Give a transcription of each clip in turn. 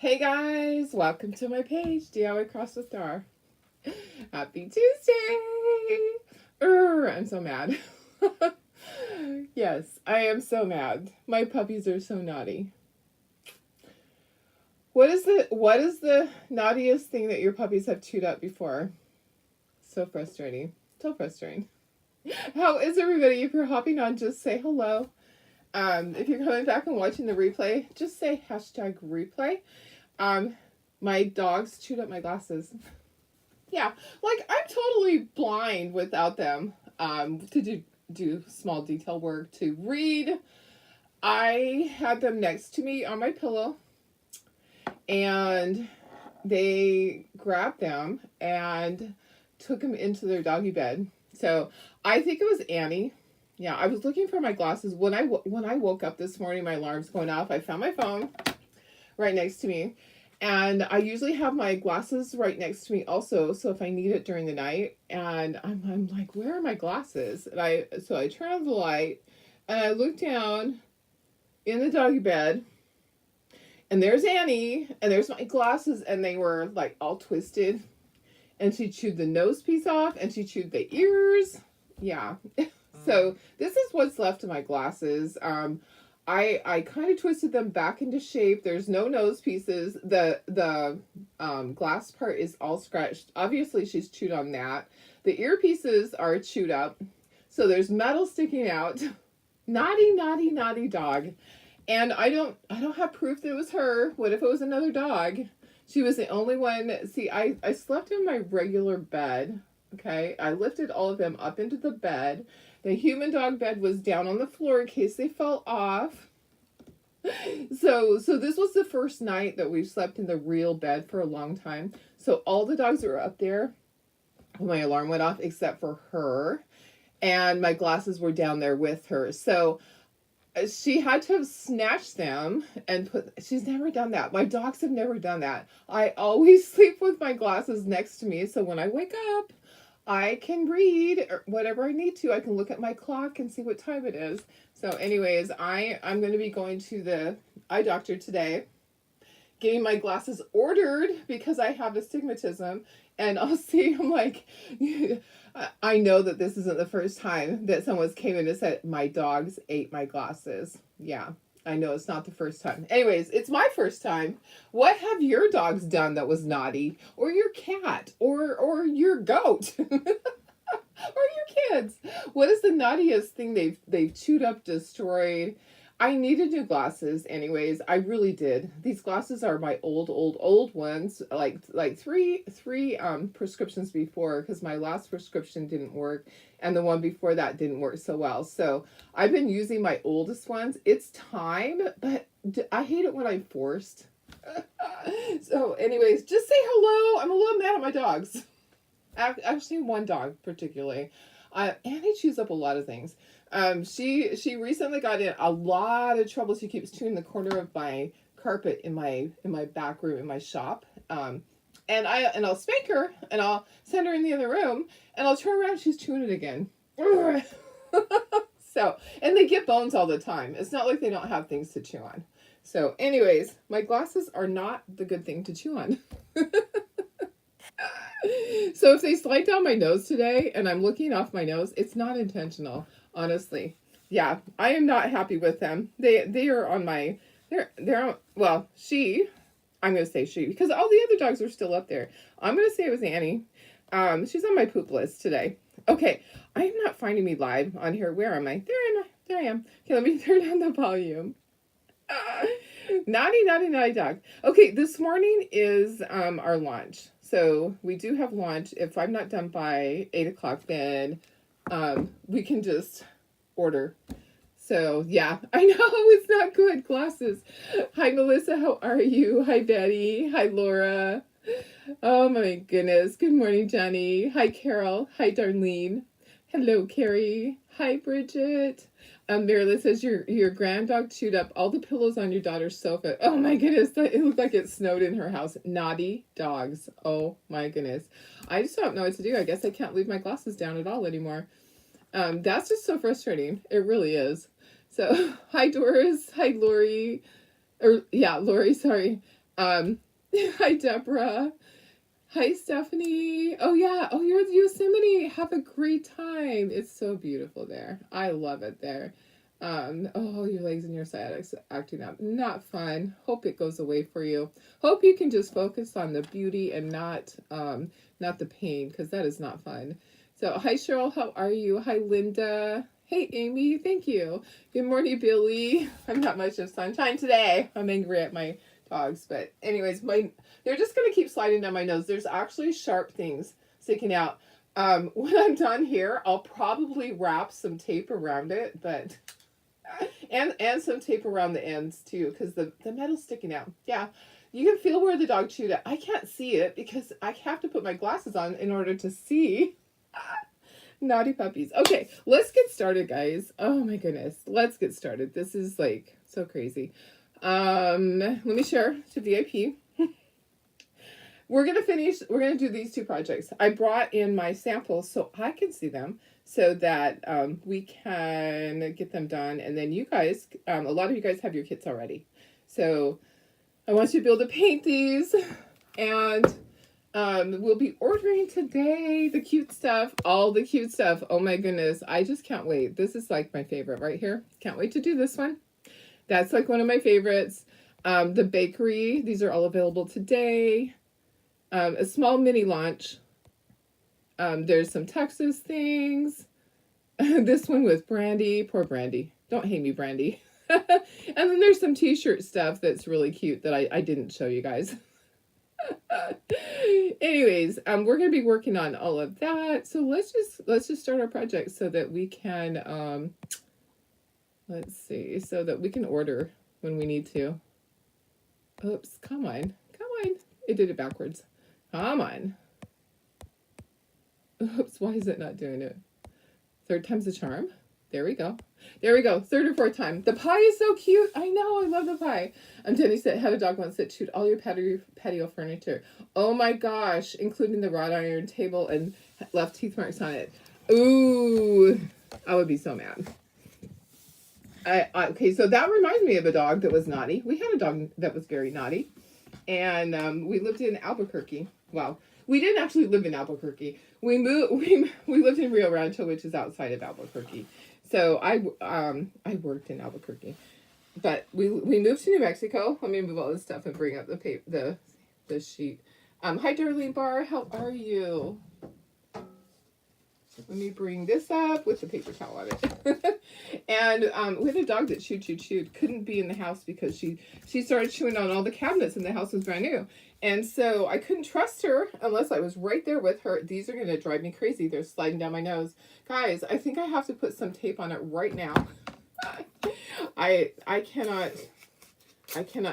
Hey guys, welcome to my page, DIY Cross the Star. Happy Tuesday! I'm so mad. Yes, I am so mad. My puppies are so naughty. What is the naughtiest thing that your puppies have chewed up before? So frustrating. So frustrating. How is everybody? If you're hopping on, just say hello. If you're coming back and watching the replay, just say #replay. My dogs chewed up my glasses. Yeah, like I'm totally blind without them. To do small detail work, to read. I had them next to me on my pillow, and they grabbed them and took them into their doggy bed. So I think it was Annie. Yeah, I was looking for my glasses when I woke up this morning. My alarm's going off. I found my phone right next to me. And I usually have my glasses right next to me also, so if I need it during the night, and I'm like, where are my glasses? And I turn on the light, and I look down in the doggy bed, and there's Annie, and there's my glasses, and they were like all twisted, and she chewed the nose piece off, and she chewed the ears. Yeah. So this is what's left of my glasses. I kind of twisted them back into shape. There's no nose pieces. The glass part is all scratched. Obviously, she's chewed on that. The earpieces are chewed up. So there's metal sticking out. Naughty, naughty, naughty dog. And I don't have proof that it was her. What if it was another dog? She was the only one. See, I slept in my regular bed. Okay, I lifted all of them up into the bed. The human dog bed was down on the floor in case they fell off. So this was the first night that we've slept in the real bed for a long time. So all the dogs were up there when my alarm went off, except for her. And my glasses were down there with her. So she had to have snatched them and she's never done that. My dogs have never done that. I always sleep with my glasses next to me. So when I wake up, I can read or whatever I need to. I can look at my clock and see what time it is. So anyways, I'm going to be going to the eye doctor today, getting my glasses ordered because I have astigmatism. And I'll see, I'm like, I know that this isn't the first time that someone's came in and said, my dogs ate my glasses. Yeah. I know it's not the first time. Anyways, it's my first time. What have your dogs done that was naughty? Or your cat? Or your goat? Or your kids? What is the naughtiest thing they've chewed up, destroyed? I needed new glasses anyways. I really did. These glasses are my old ones. Like three prescriptions before, because my last prescription didn't work and the one before that didn't work so well. So I've been using my oldest ones. It's time, but I hate it when I'm forced. So anyways, just say hello. I'm a little mad at my dogs. Actually, one dog particularly. Annie chews up a lot of things. She recently got in a lot of trouble. She keeps chewing the corner of my carpet in my back room in my shop. And I'll spank her and I'll send her in the other room and I'll turn around. She's chewing it again. So, and they get bones all the time. It's not like they don't have things to chew on. So, anyways, my glasses are not the good thing to chew on. So if they slide down my nose today and I'm looking off my nose, it's not intentional, honestly. Yeah, I am not happy with them. They are on my they're on, well, I'm going to say she because all the other dogs are still up there. I'm going to say it was Annie. She's on my poop list today. Okay, I am not finding me live on here. Where am I? There I am. Okay, let me turn down the volume. Naughty, naughty, naughty dog. Okay, this morning is our lunch. So we do have lunch. If I'm not done by 8 o'clock, then we can just order. So yeah, I know it's not good. Glasses. Hi Melissa, how are you? Hi Betty. Hi Laura. Oh my goodness. Good morning, Johnny. Hi Carol. Hi Darlene. Hello Carrie. Hi Bridget. Marilyn says your grand dog chewed up all the pillows on your daughter's sofa. Oh my goodness, it looked like it snowed in her house. Naughty dogs. Oh my goodness. I just don't know what to do. I guess I can't leave my glasses down at all anymore. That's just so frustrating. It really is. So, hi Doris. Hi Lori. Lori, sorry. Um, Hi, Deborah. Hi, Stephanie. Oh, yeah. Oh, you're at Yosemite. Have a great time. It's so beautiful there. I love it there. Oh, your legs and your sciatics acting up. Not fun. Hope it goes away for you. Hope you can just focus on the beauty and not the pain, because that is not fun. So, hi, Cheryl. How are you? Hi, Linda. Hey, Amy. Thank you. Good morning, Billy. I'm not much of sunshine today. I'm angry at my dogs, but anyways, they're just gonna keep sliding down my nose. There's actually sharp things sticking out. When I'm done here, I'll probably wrap some tape around it, but and some tape around the ends too, because the metal's sticking out. Yeah, you can feel where the dog chewed it. I can't see it because I have to put my glasses on in order to see. Naughty puppies. Okay, let's get started, guys. Oh my goodness, let's get started. This is like so crazy. Let me share to VIP. We're gonna do these two projects. I brought in my samples so I can see them, so that we can get them done. And then you guys, a lot of you guys have your kits already. So I want you to be able to paint these. And we'll be ordering today the cute stuff, all the cute stuff. Oh my goodness, I just can't wait. This is like my favorite right here. Can't wait to do this one. That's like one of my favorites. The bakery, these are all available today. A small mini launch. There's some Texas things. This one with Brandy. Poor Brandy. Don't hate me, Brandy. And then there's some t-shirt stuff that's really cute that I didn't show you guys. Anyways, we're gonna be working on all of that. So let's just start our project so that we can let's see, so that we can order when we need to. Oops, come on. It did it backwards. Come on. Oops, why is it not doing it? Third time's the charm. There we go. Third or fourth time. The pie is so cute. I know. I love the pie. Jenny said, had a dog once that chewed all your patio furniture. Oh my gosh. Including the wrought iron table and left teeth marks on it. Ooh. I would be so mad. Okay, so that reminds me of a dog that was naughty. We had a dog that was very naughty. And we lived in Albuquerque. Well, we didn't actually live in Albuquerque. We lived in Rio Rancho, which is outside of Albuquerque. So I worked in Albuquerque, but we moved to New Mexico. Let me move all this stuff and bring up the sheet. Hi, Darlene Barr. How are you? Let me bring this up with the paper towel on it. And we had a dog that chewed. Couldn't be in the house because she started chewing on all the cabinets, and the house was brand new. And so I couldn't trust her unless I was right there with her. These are going to drive me crazy. They're sliding down my nose. Guys, I think I have to put some tape on it right now. I cannot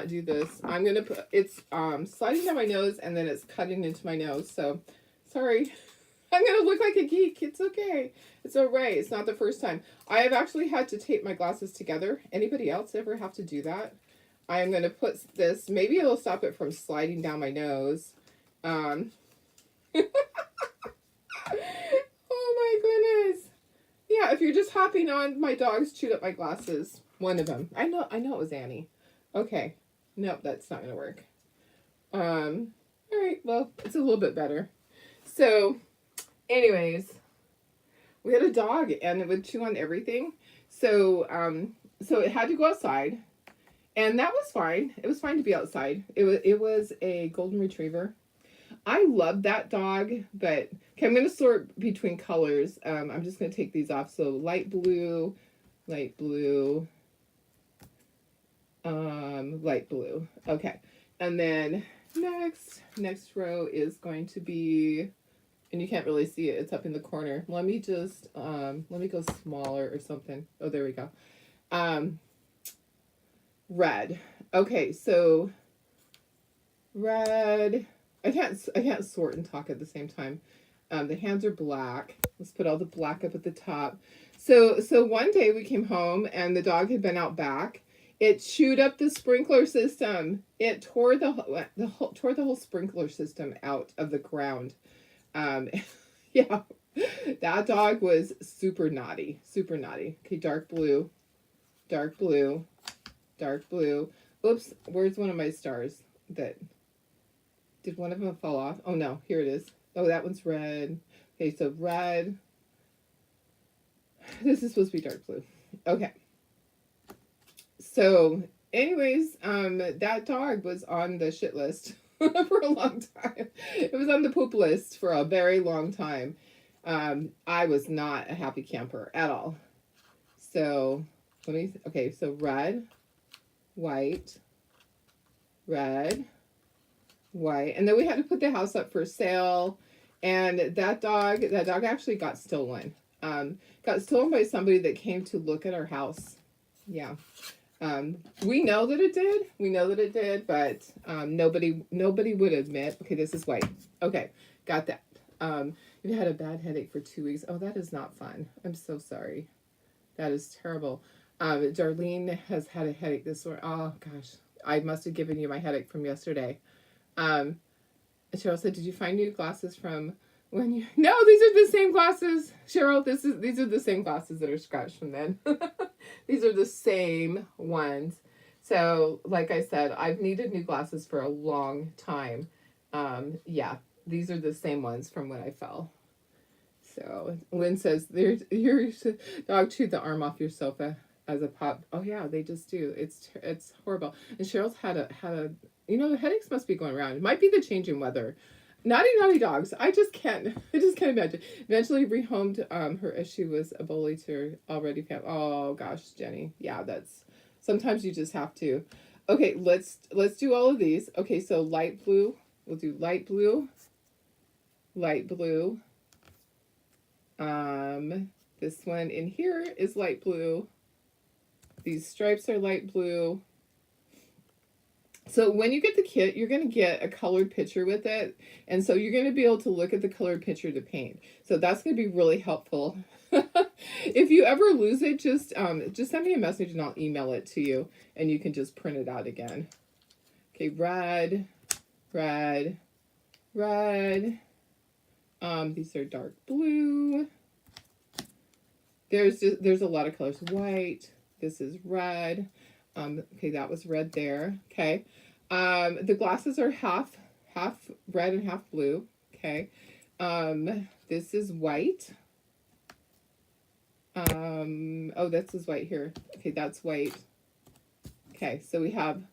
do this. I'm going to put, it's sliding down my nose, and then it's cutting into my nose. So, sorry. I'm going to look like a geek. It's okay. It's all right. It's not the first time. I have actually had to tape my glasses together. Anybody else ever have to do that? I am going to put this, maybe it'll stop it from sliding down my nose. Oh my goodness. Yeah, if you're just hopping on, my dogs chewed up my glasses. One of them. I know it was Annie. Okay. Nope, that's not going to work. All right, well, it's a little bit better. So, anyways, we had a dog and it would chew on everything. So it had to go outside. And that was fine. It was fine to be outside. It was a golden retriever. I love that dog, but okay, I'm going to sort between colors. I'm just going to take these off. So light blue, light blue. Okay. And then next row is going to be, and you can't really see it. It's up in the corner. Let me just, let me go smaller or something. Oh, there we go. Red. Okay, so red. I can't sort and talk at the same time. The hands are black. Let's put all the black up at the top. So one day we came home and the dog had been out back. It chewed up the sprinkler system. It tore the whole sprinkler system out of the ground. Yeah, that dog was super naughty. Okay, dark blue. Oops, where's one of my stars? that, did one of them fall off? Oh no, here it is. Oh, that one's red. Okay, so red. This is supposed to be dark blue. Okay. So, anyways, that dog was on the shit list for a long time. It was on the poop list for a very long time. I was not a happy camper at all. So, okay, so red, white, red, white. And then we had to put the house up for sale. And that dog actually got stolen. Got stolen by somebody that came to look at our house. Yeah. We know that it did. We know that it did, but nobody would admit. Okay, this is white. Okay, got that. You had a bad headache for 2 weeks. Oh, that is not fun. I'm so sorry. That is terrible. Darlene has had a headache this morning. Oh gosh, I must have given you my headache from yesterday. Cheryl said, "Did you find new glasses from when you?" No, these are the same glasses, Cheryl. These are the same glasses that are scratched from then. These are the same ones. So, like I said, I've needed new glasses for a long time. Yeah, these are the same ones from when I fell. So, Lynn says, your dog chewed the arm off your sofa as a pup. Oh yeah, they just do. It's horrible. And Cheryl's had a the headaches must be going around. It might be the changing weather. Naughty dogs. I just can't imagine. Eventually rehomed her as she was a bully to her already family. Oh gosh, Jenny. Yeah, that's sometimes you just have to. Okay, let's do all of these. Okay, so light blue. We'll do light blue. Light blue. This one in here is light blue. These stripes are light blue. So when you get the kit, you're going to get a colored picture with it. And so you're going to be able to look at the colored picture to paint. So that's going to be really helpful. If you ever lose it, just send me a message and I'll email it to you. And you can just print it out again. Okay, red, red, red. These are dark blue. There's a lot of colors. White. This is red. Okay, that was red there. Okay. The glasses are half red and half blue. Okay. This is white. Oh, this is white here. Okay, that's white. Okay, so we have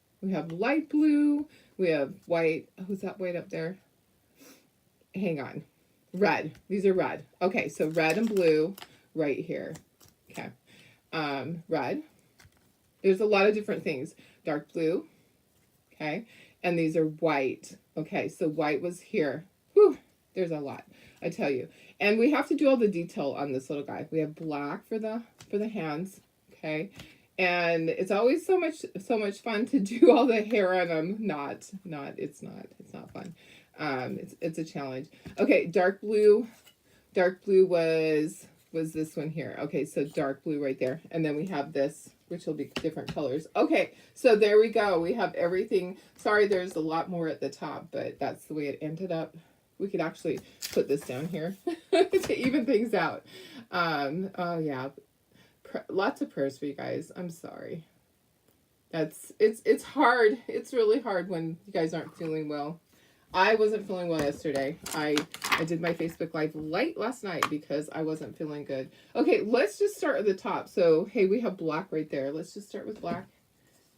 light blue. We have white. Who's that white up there? Hang on. Red. These are red. Okay, so red and blue right here. Okay. Red. There's a lot of different things. Dark blue. Okay. And these are white. Okay, so white was here. Whew, there's a lot, I tell you. And we have to do all the detail on this little guy. We have black for the hands. Okay. And it's always so much fun to do all the hair on them. It's not fun. It's a challenge. Okay, dark blue was this one here. Okay, so dark blue right there. And then we have this, which will be different colors. Okay, so there we go. We have everything. Sorry, there's a lot more at the top, but that's the way it ended up. We could actually put this down here to even things out. Oh yeah. Lots of prayers for you guys. I'm sorry. It's hard. It's really hard when you guys aren't feeling well. I wasn't feeling well yesterday. I did my Facebook Live late last night because I wasn't feeling good. Okay, let's just start at the top. So, hey, we have black right there. Let's just start with black.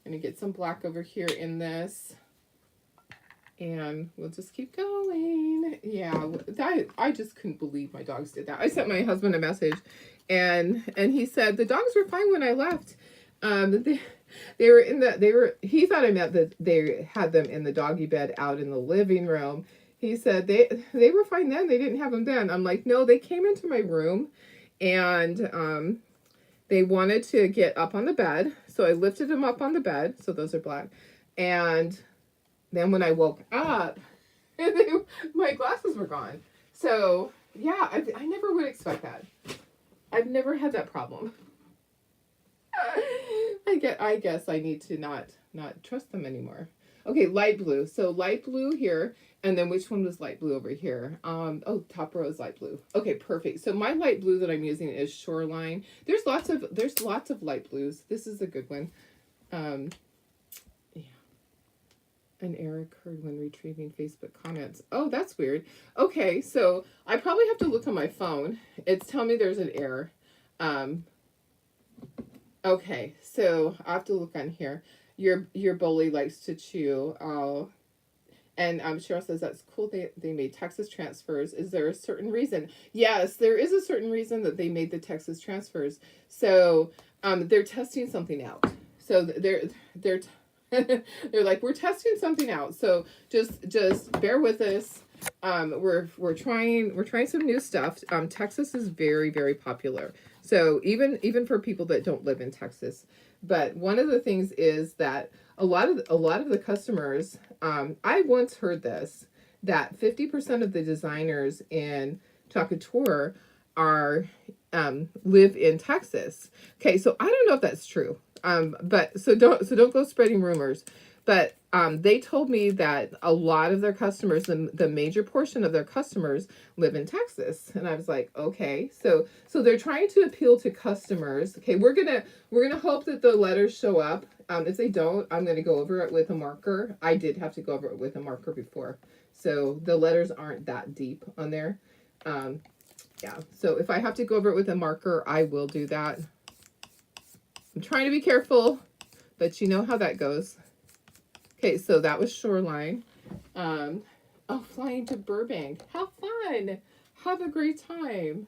I'm going to get some black over here in this. And we'll just keep going. Yeah, I just couldn't believe my dogs did that. I sent my husband a message, and he said, the dogs were fine when I left. He thought I meant that they had them in the doggy bed out in the living room. He said they were fine then. They didn't have them then. I'm like, no, they came into my room and they wanted to get up on the bed. So I lifted them up on the bed. So those are black. And then when I woke up, my glasses were gone. So yeah, I never would expect that. I've never had that problem. I guess I need to not trust them anymore. Okay, light blue. So light blue here, and then which one was light blue over here? Oh, top row is light blue. Okay, perfect. So my light blue that I'm using is Shoreline. There's lots of light blues. This is a good one. Yeah. An error occurred when retrieving Facebook comments. Oh, that's weird. Okay, so I probably have to look on my phone. It's telling me there's an error. Um, okay, so I have to look on here. Your bully likes to chew. Oh, and Cheryl says that's cool. They made Texas transfers. Is there a certain reason? Yes, there is a certain reason that they made the Texas transfers. So they're testing something out. So they're they're like, we're testing something out. So just bear with us. We're trying some new stuff. Texas is very, very popular. So even for people that don't live in Texas. But one of the things is that a lot of the customers, I once heard this, that 50% of the designers in Talkator are live in Texas. Okay, so I don't know if that's true. But don't go spreading rumors. But they told me that a lot of their customers, the major portion of their customers, live in Texas, and I was like, okay, so they're trying to appeal to customers. Okay, we're gonna hope that the letters show up. If they don't, I'm gonna go over it with a marker. I did have to go over it with a marker before, so the letters aren't that deep on there. Yeah, so if I have to go over it with a marker, I will do that. I'm trying to be careful, but you know how that goes. Okay, so that was Shoreline. Oh, flying to Burbank. How fun. Have a great time.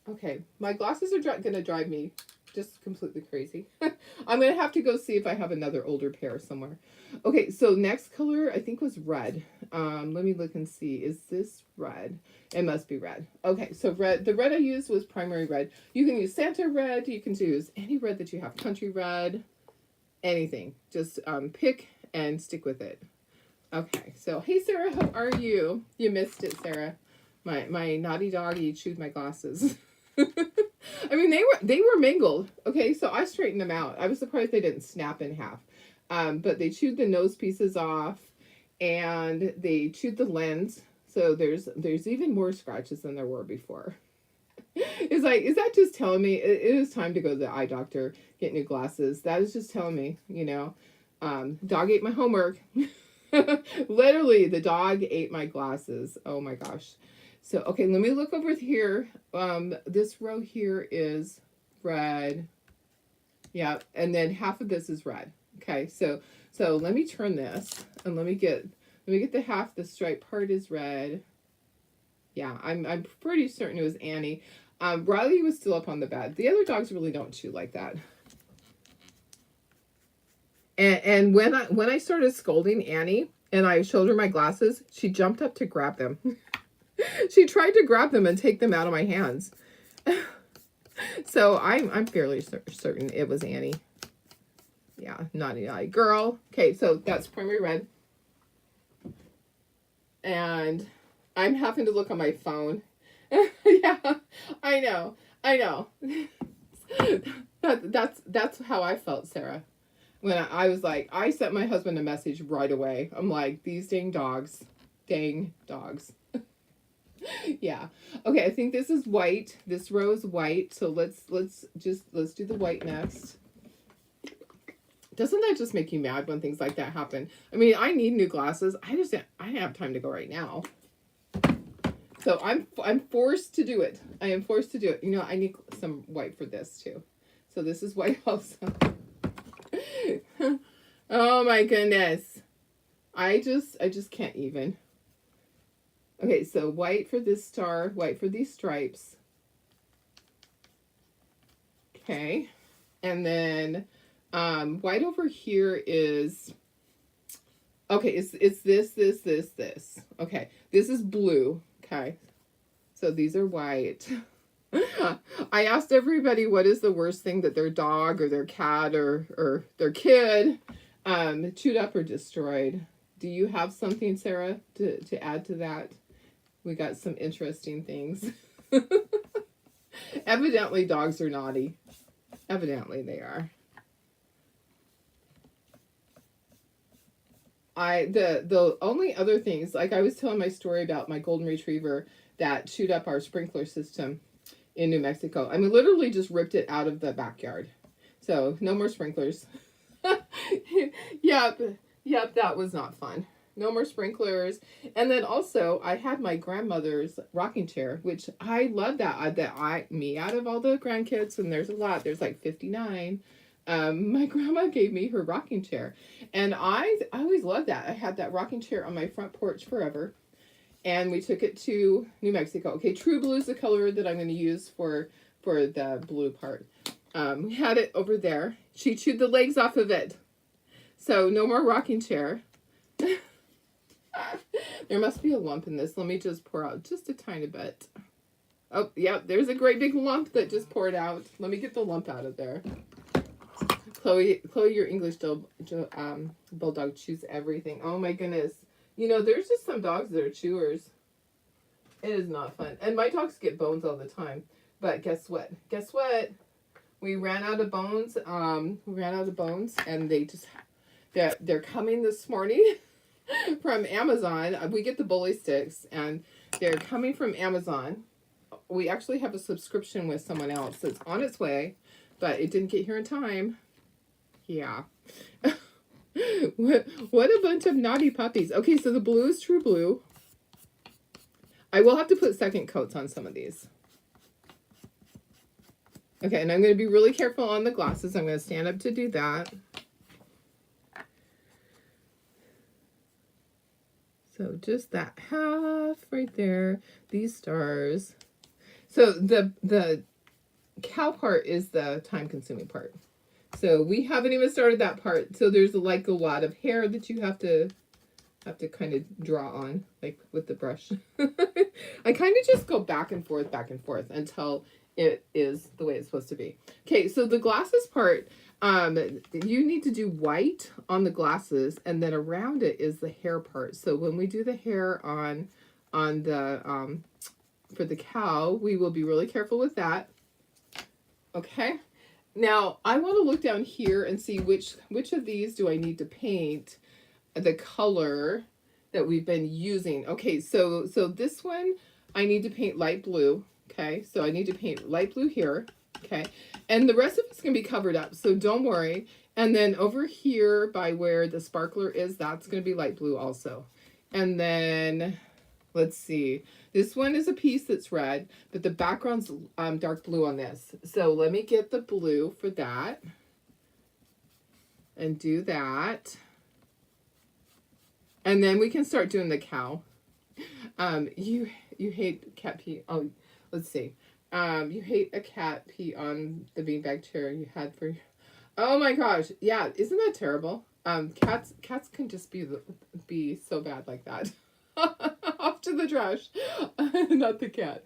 Okay, my glasses are going to drive me just completely crazy. I'm going to have to go see if I have another older pair somewhere. Okay, so next color I think was red. Let me look and see. Is this red? It must be red. Okay, so red. The red I used was primary red. You can use Santa red. You can use any red that you have. Country red. Anything. Just pick and stick with it. Okay, so hey Sarah, how are you? You missed it, Sarah. My naughty doggy chewed my glasses. I mean, they were mangled. Okay, so I straightened them out. I was surprised they didn't snap in half. But they chewed the nose pieces off, and they chewed the lens. So there's even more scratches than there were before. It's like, is that just telling me it is time to go to the eye doctor, get new glasses? That is just telling me, dog ate my homework. Literally, the dog ate my glasses. Oh my gosh. So, okay, let me look over here. This row here is red. Yeah, and then half of this is red. Okay, so let me turn this and let me get the half. The stripe part is red. Yeah, I'm pretty certain it was Annie. Riley was still up on the bed. The other dogs really don't chew like that. And when I started scolding Annie and I showed her my glasses, she jumped up to grab them. She tried to grab them and take them out of my hands. So I'm fairly certain it was Annie. Yeah, naughty girl. Okay, so that's primary red. And I'm having to look on my phone. Yeah, I know. That's how I felt, Sarah. When I was like, I sent my husband a message right away. I'm like, these dang dogs. Yeah. Okay, I think this is white. This row is white. So let's do the white next. Doesn't that just make you mad when things like that happen? I mean, I need new glasses. I don't have time to go right now. So I'm forced to do it. I am forced to do it. I need some white for this too. So this is white also. Oh my goodness. I just can't even. Okay, so white for this star, white for these stripes. Okay. And then white over here is, okay, it's this. Okay, this is blue. Okay, so these are white. I asked everybody what is the worst thing that their dog or their cat or their kid chewed up or destroyed. Do you have something, Sarah, to add to that? We got some interesting things. Evidently, dogs are naughty. Evidently, they are. The only other things, like I was telling my story about my golden retriever that chewed up our sprinkler system in New Mexico. I mean, literally just ripped it out of the backyard. So no more sprinklers. Yeah, Yep, that was not fun. No more sprinklers. And then also, I had my grandmother's rocking chair, which I love that. Me out of all the grandkids, and there's a lot, there's like 59. My grandma gave me her rocking chair, and I always loved that. I had that rocking chair on my front porch forever, and we took it to New Mexico. Okay, True Blue is the color that I'm going to use for the blue part. We had it over there. She chewed the legs off of it, so no more rocking chair. There must be a lump in this. Let me just pour out just a tiny bit. Oh, yeah, there's a great big lump that just poured out. Let me get the lump out of there. Chloe, your English bulldog chews everything. Oh my goodness. You know, there's just some dogs that are chewers. It is not fun. And my dogs get bones all the time. But guess what? Guess what? We ran out of bones. And they're coming this morning from Amazon. We get the bully sticks, and they're coming from Amazon. We actually have a subscription with someone else that's on its way, but it didn't get here in time. Yeah. What a bunch of naughty puppies. Okay, so the blue is True Blue. I will have to put second coats on some of these. Okay, and I'm going to be really careful on the glasses. I'm going to stand up to do that. So just that half right there, these stars. So the cow part is the time-consuming part. So we haven't even started that part. So there's like a lot of hair that you have to kind of draw on, like with the brush. I kind of just go back and forth until it is the way it's supposed to be. Okay, so the glasses part, you need to do white on the glasses, and then around it is the hair part. So when we do the hair on the for the cow, we will be really careful with that. Okay. Now I want to look down here and see which of these do I need to paint the color that we've been using. Okay, so this one I need to paint light blue. Okay, so I need to paint light blue here. Okay, and the rest of it's going to be covered up, so don't worry. And then over here by where the sparkler is, that's going to be light blue also. And then, let's see. This one is a piece that's red, but the background's dark blue on this. So let me get the blue for that. And do that. And then we can start doing the cow. You hate cat pee. Oh, let's see. You hate a cat pee on the beanbag chair you had for. Oh my gosh! Yeah, isn't that terrible? Cats can just be so bad like that. Off to the trash. Not the cat.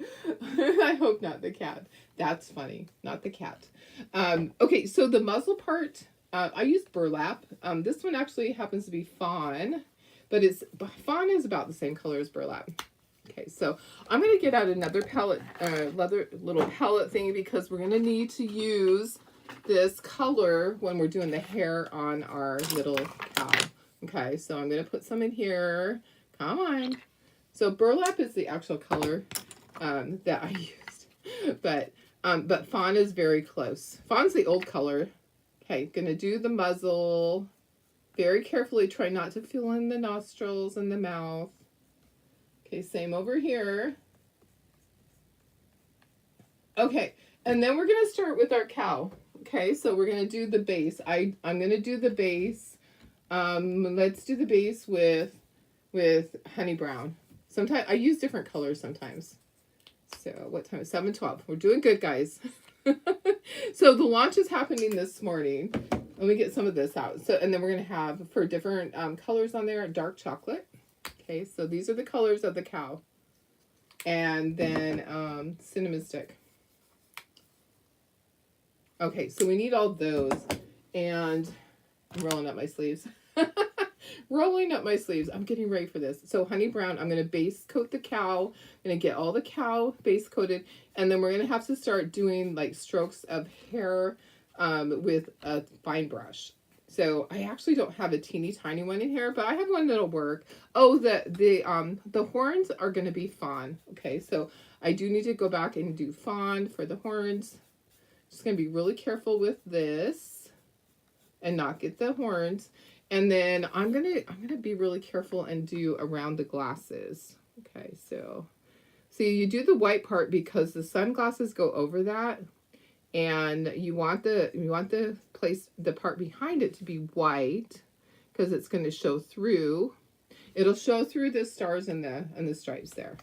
I hope not the cat. That's funny. Not the cat. Okay, so the muzzle part, I used burlap. This one actually happens to be fawn, but fawn is about the same color as burlap. Okay, so I'm going to get out another palette, little palette thingy, because we're going to need to use this color when we're doing the hair on our little cow. Okay, so I'm going to put some in here. Come on. So burlap is the actual color that I used, but fawn is very close. Fawn's the old color. Okay, gonna do the muzzle. Very carefully, try not to fill in the nostrils and the mouth. Okay, same over here. Okay, and then we're gonna start with our cow. Okay, so we're gonna do the base. I'm gonna do the base. Let's do the base with honey brown. Sometimes I use different colors sometimes. So what time is 7:12? We're doing good, guys. So the launch is happening this morning. Let me get some of this out. So, and then we're gonna have for different colors on there, dark chocolate. Okay, so these are the colors of the cow. And then cinnamon stick. Okay, so we need all those. And I'm rolling up my sleeves. Rolling up my sleeves. I'm getting ready for this. So honey brown, I'm going to base coat the cow. I'm going to get all the cow base coated. And then we're going to have to start doing like strokes of hair with a fine brush. So I actually don't have a teeny tiny one in here, but I have one that'll work. Oh, the horns are going to be fawn. Okay, so I do need to go back and do fawn for the horns. Just going to be really careful with this and not get the horns. And then I'm gonna be really careful and do around the glasses. Okay, so see, you do the white part because the sunglasses go over that, and you want the place, the part behind it, to be white because it's going to show through. It'll show through the stars and the stripes there.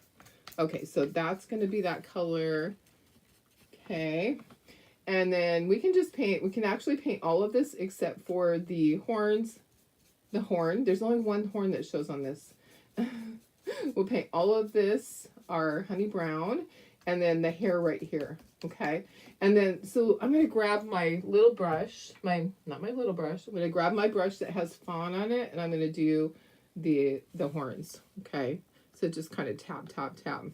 Okay, so that's going to be that color. Okay. And then we can just paint, we can actually paint all of this except for the horns. The horn, there's only one horn that shows on this. We'll paint all of this our honey brown, and then the hair right here. Okay. And then, so I'm going to grab my little brush, not my little brush, I'm going to grab my brush that has fawn on it, and I'm going to do the horns. Okay. So just kind of tap, tap, tap.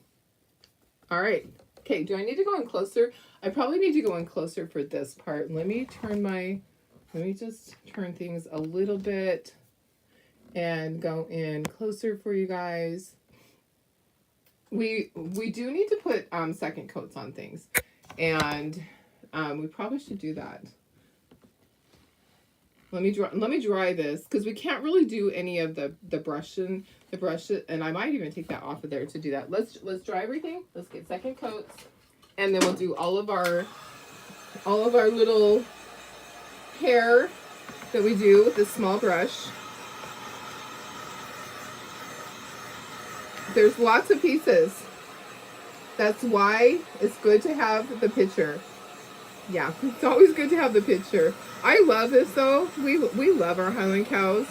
All right. Okay. Do I need to go in closer? I probably need to go in closer for this part. Let me just turn things a little bit and go in closer for you guys. We do need to put second coats on things, and we probably should do that. Let me dry this because we can't really do any of the brush, and I might even take that off of there to do that. Let's dry everything. Let's get second coats, and then we'll do all of our little hair that we do with this small brush. There's lots of pieces. That's why it's good to have the picture. Yeah, it's always good to have the picture. I love this though. We love our Highland cows.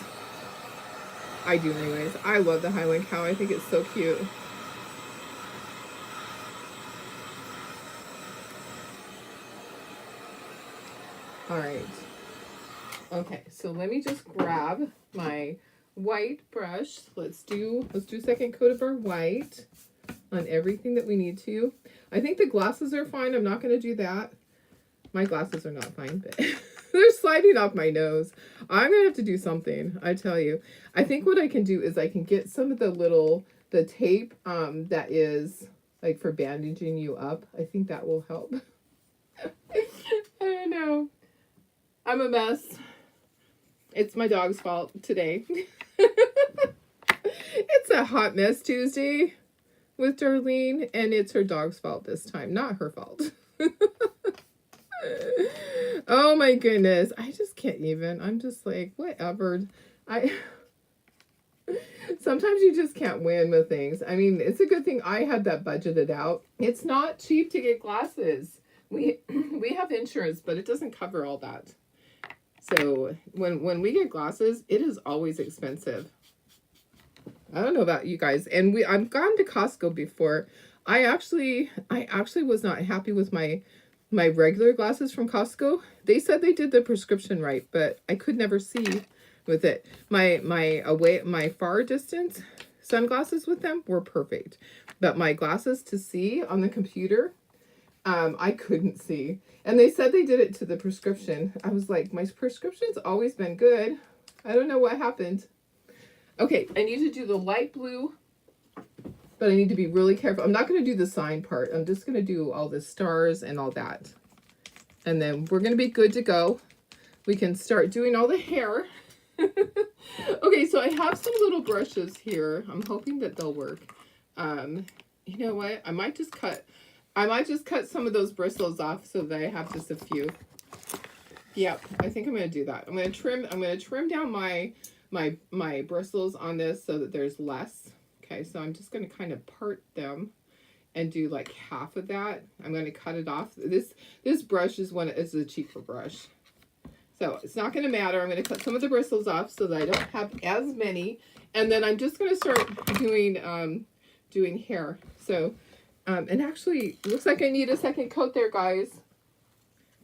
I do anyways. I love the Highland cow. I think it's so cute. All right. Okay, so let me just grab my white brush. Let's do second coat of our white on everything that we need to. I think the glasses are fine. I'm not going to do that. My glasses are not fine, but they're sliding off my nose. I'm going to have to do something, I tell you. I think what I can do is I can get some of the tape that is like for bandaging you up. I think that will help. I don't know. I'm a mess. It's my dog's fault today. It's a hot mess Tuesday with Darlene, and it's her dog's fault this time, not her fault. Oh my goodness. I just can't even. I'm just like, whatever. Sometimes you just can't win with things. I mean, it's a good thing I had that budgeted out. It's not cheap to get glasses. We have insurance, but it doesn't cover all that. So when we get glasses, it is always expensive. I don't know about you guys. And I've gone to Costco before. I actually was not happy with my regular glasses from Costco. They said they did the prescription right, but I could never see with it. My far distance sunglasses with them were perfect. But my glasses to see on the computer, I couldn't see. And they said they did it to the prescription. I was like, my prescription's always been good. I don't know what happened. Okay, I need to do the light blue, but I need to be really careful. I'm not going to do the sign part. I'm just going to do all the stars and all that. And then we're going to be good to go. We can start doing all the hair. Okay, so I have some little brushes here. I'm hoping that they'll work. You know what? I might just cut some of those bristles off so that I have just a few. Yep, I think I'm going to do that. I'm going to trim down my bristles on this so that there's less. Okay, so I'm just going to kind of part them and do like half of that. I'm going to cut it off. This brush is a cheaper brush. So it's not going to matter. I'm going to cut some of the bristles off so that I don't have as many. And then I'm just going to start doing hair. So, and actually, it looks like I need a second coat there, guys.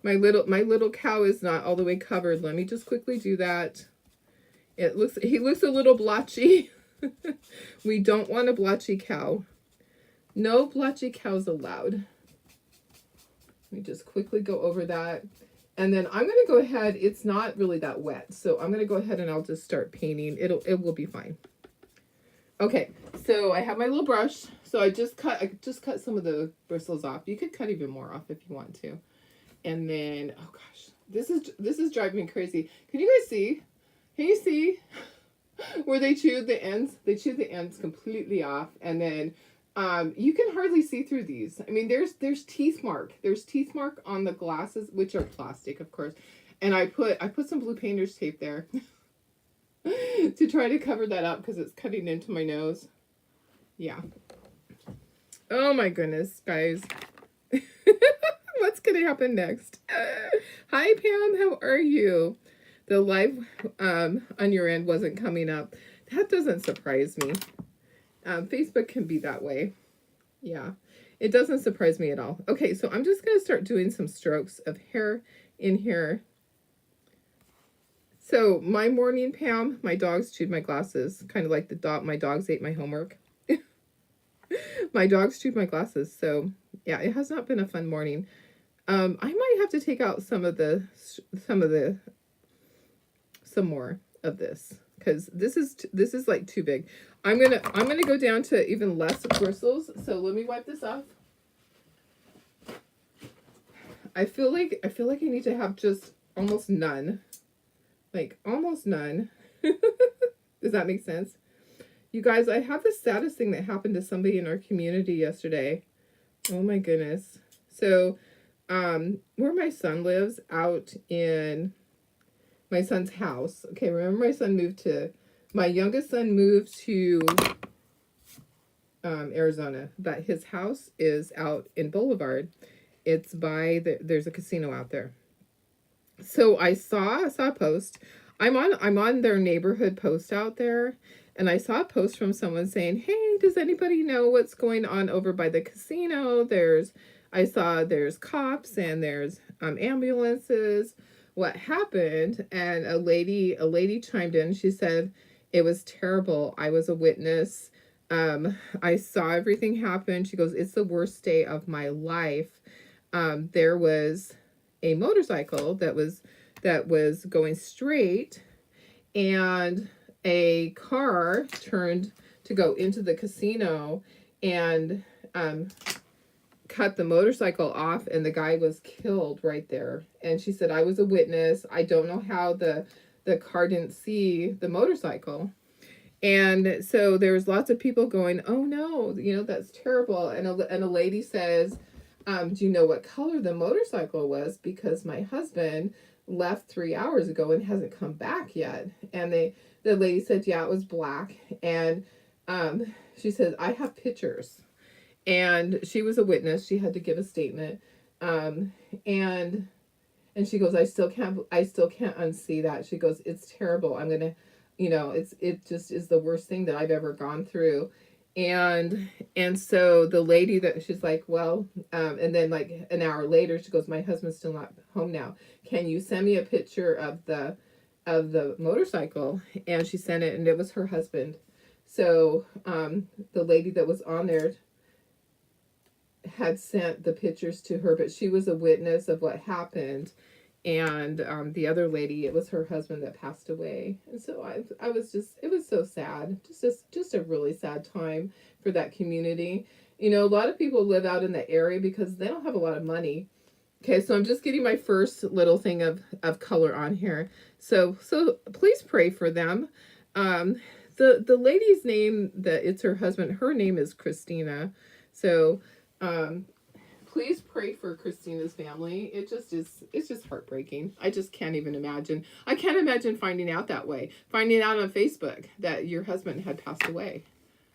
My little cow is not all the way covered. Let me just quickly do that. He looks a little blotchy. We don't want a blotchy cow. No blotchy cows allowed. Let me just quickly go over that. And then I'm going to go ahead. It's not really that wet. So I'm going to go ahead and I'll just start painting. It will be fine. Okay. So I have my little brush. So I just cut some of the bristles off. You could cut even more off if you want to. And then, oh gosh, this is driving me crazy. Can you guys see? Can you see where they chewed the ends? They chewed the ends completely off, and then you can hardly see through these. I mean, there's teeth mark. There's teeth mark on the glasses, which are plastic, of course. And I put some blue painter's tape there to try to cover that up because it's cutting into my nose. Yeah. Oh my goodness, guys. What's gonna happen next? Hi Pam, how are you? The live on your end wasn't coming up. That doesn't surprise me. Facebook can be that way. Yeah, it doesn't surprise me at all. Okay, so I'm just gonna start doing some strokes of hair in here. So my morning, Pam, my dogs chewed my glasses, kind of like my dogs ate my homework. My dogs chewed my glasses, so yeah, it has not been a fun morning. I might have to take out some more of this because this is like too big. I'm gonna go down to even less bristles. So let me wipe this off. I feel like I need to have just almost none, like almost none. Does that make sense? You guys, I have the saddest thing that happened to somebody in our community yesterday. Oh my goodness. So, where my son lives, out in my son's house. Okay, remember my youngest son moved to Arizona, but his house is out in Boulevard. It's there's a casino out there. So I saw a post. I'm on their neighborhood post out there. And I saw a post from someone saying, hey, does anybody know what's going on over by the casino? There's cops and there's ambulances. What happened? And a lady chimed in. She said, it was terrible. I was a witness. I saw everything happen. She goes, it's the worst day of my life. There was a motorcycle that was going straight, and a car turned to go into the casino and cut the motorcycle off, and the guy was killed right there. And she said, I was a witness. I don't know how the car didn't see the motorcycle. And so there's lots of people going, oh no, that's terrible. And a lady says, do you know what color the motorcycle was? Because my husband left 3 hours ago and hasn't come back yet. And the lady said, yeah, it was black. And she said, I have pictures. And she was a witness. She had to give a statement. And she goes, I still can't unsee that. She goes, it's terrible. I'm going to, it just is the worst thing that I've ever gone through. And so the lady she's like, well, and then like an hour later, she goes, my husband's still not home now. Can you send me a picture of the motorcycle? And she sent it, and it was her husband. So the lady that was on there had sent the pictures to her, but she was a witness of what happened. And the other lady, it was her husband that passed away. And so I was just, it was so sad. Just a really sad time for that community. A lot of people live out in the area because they don't have a lot of money. Okay, so I'm just getting my first little thing of color on here. So please pray for them. The lady's name, it's her husband, her name is Christina. So please pray for Christina's family. It's just heartbreaking. I just can't even imagine. I can't imagine finding out that way. Finding out on Facebook that your husband had passed away.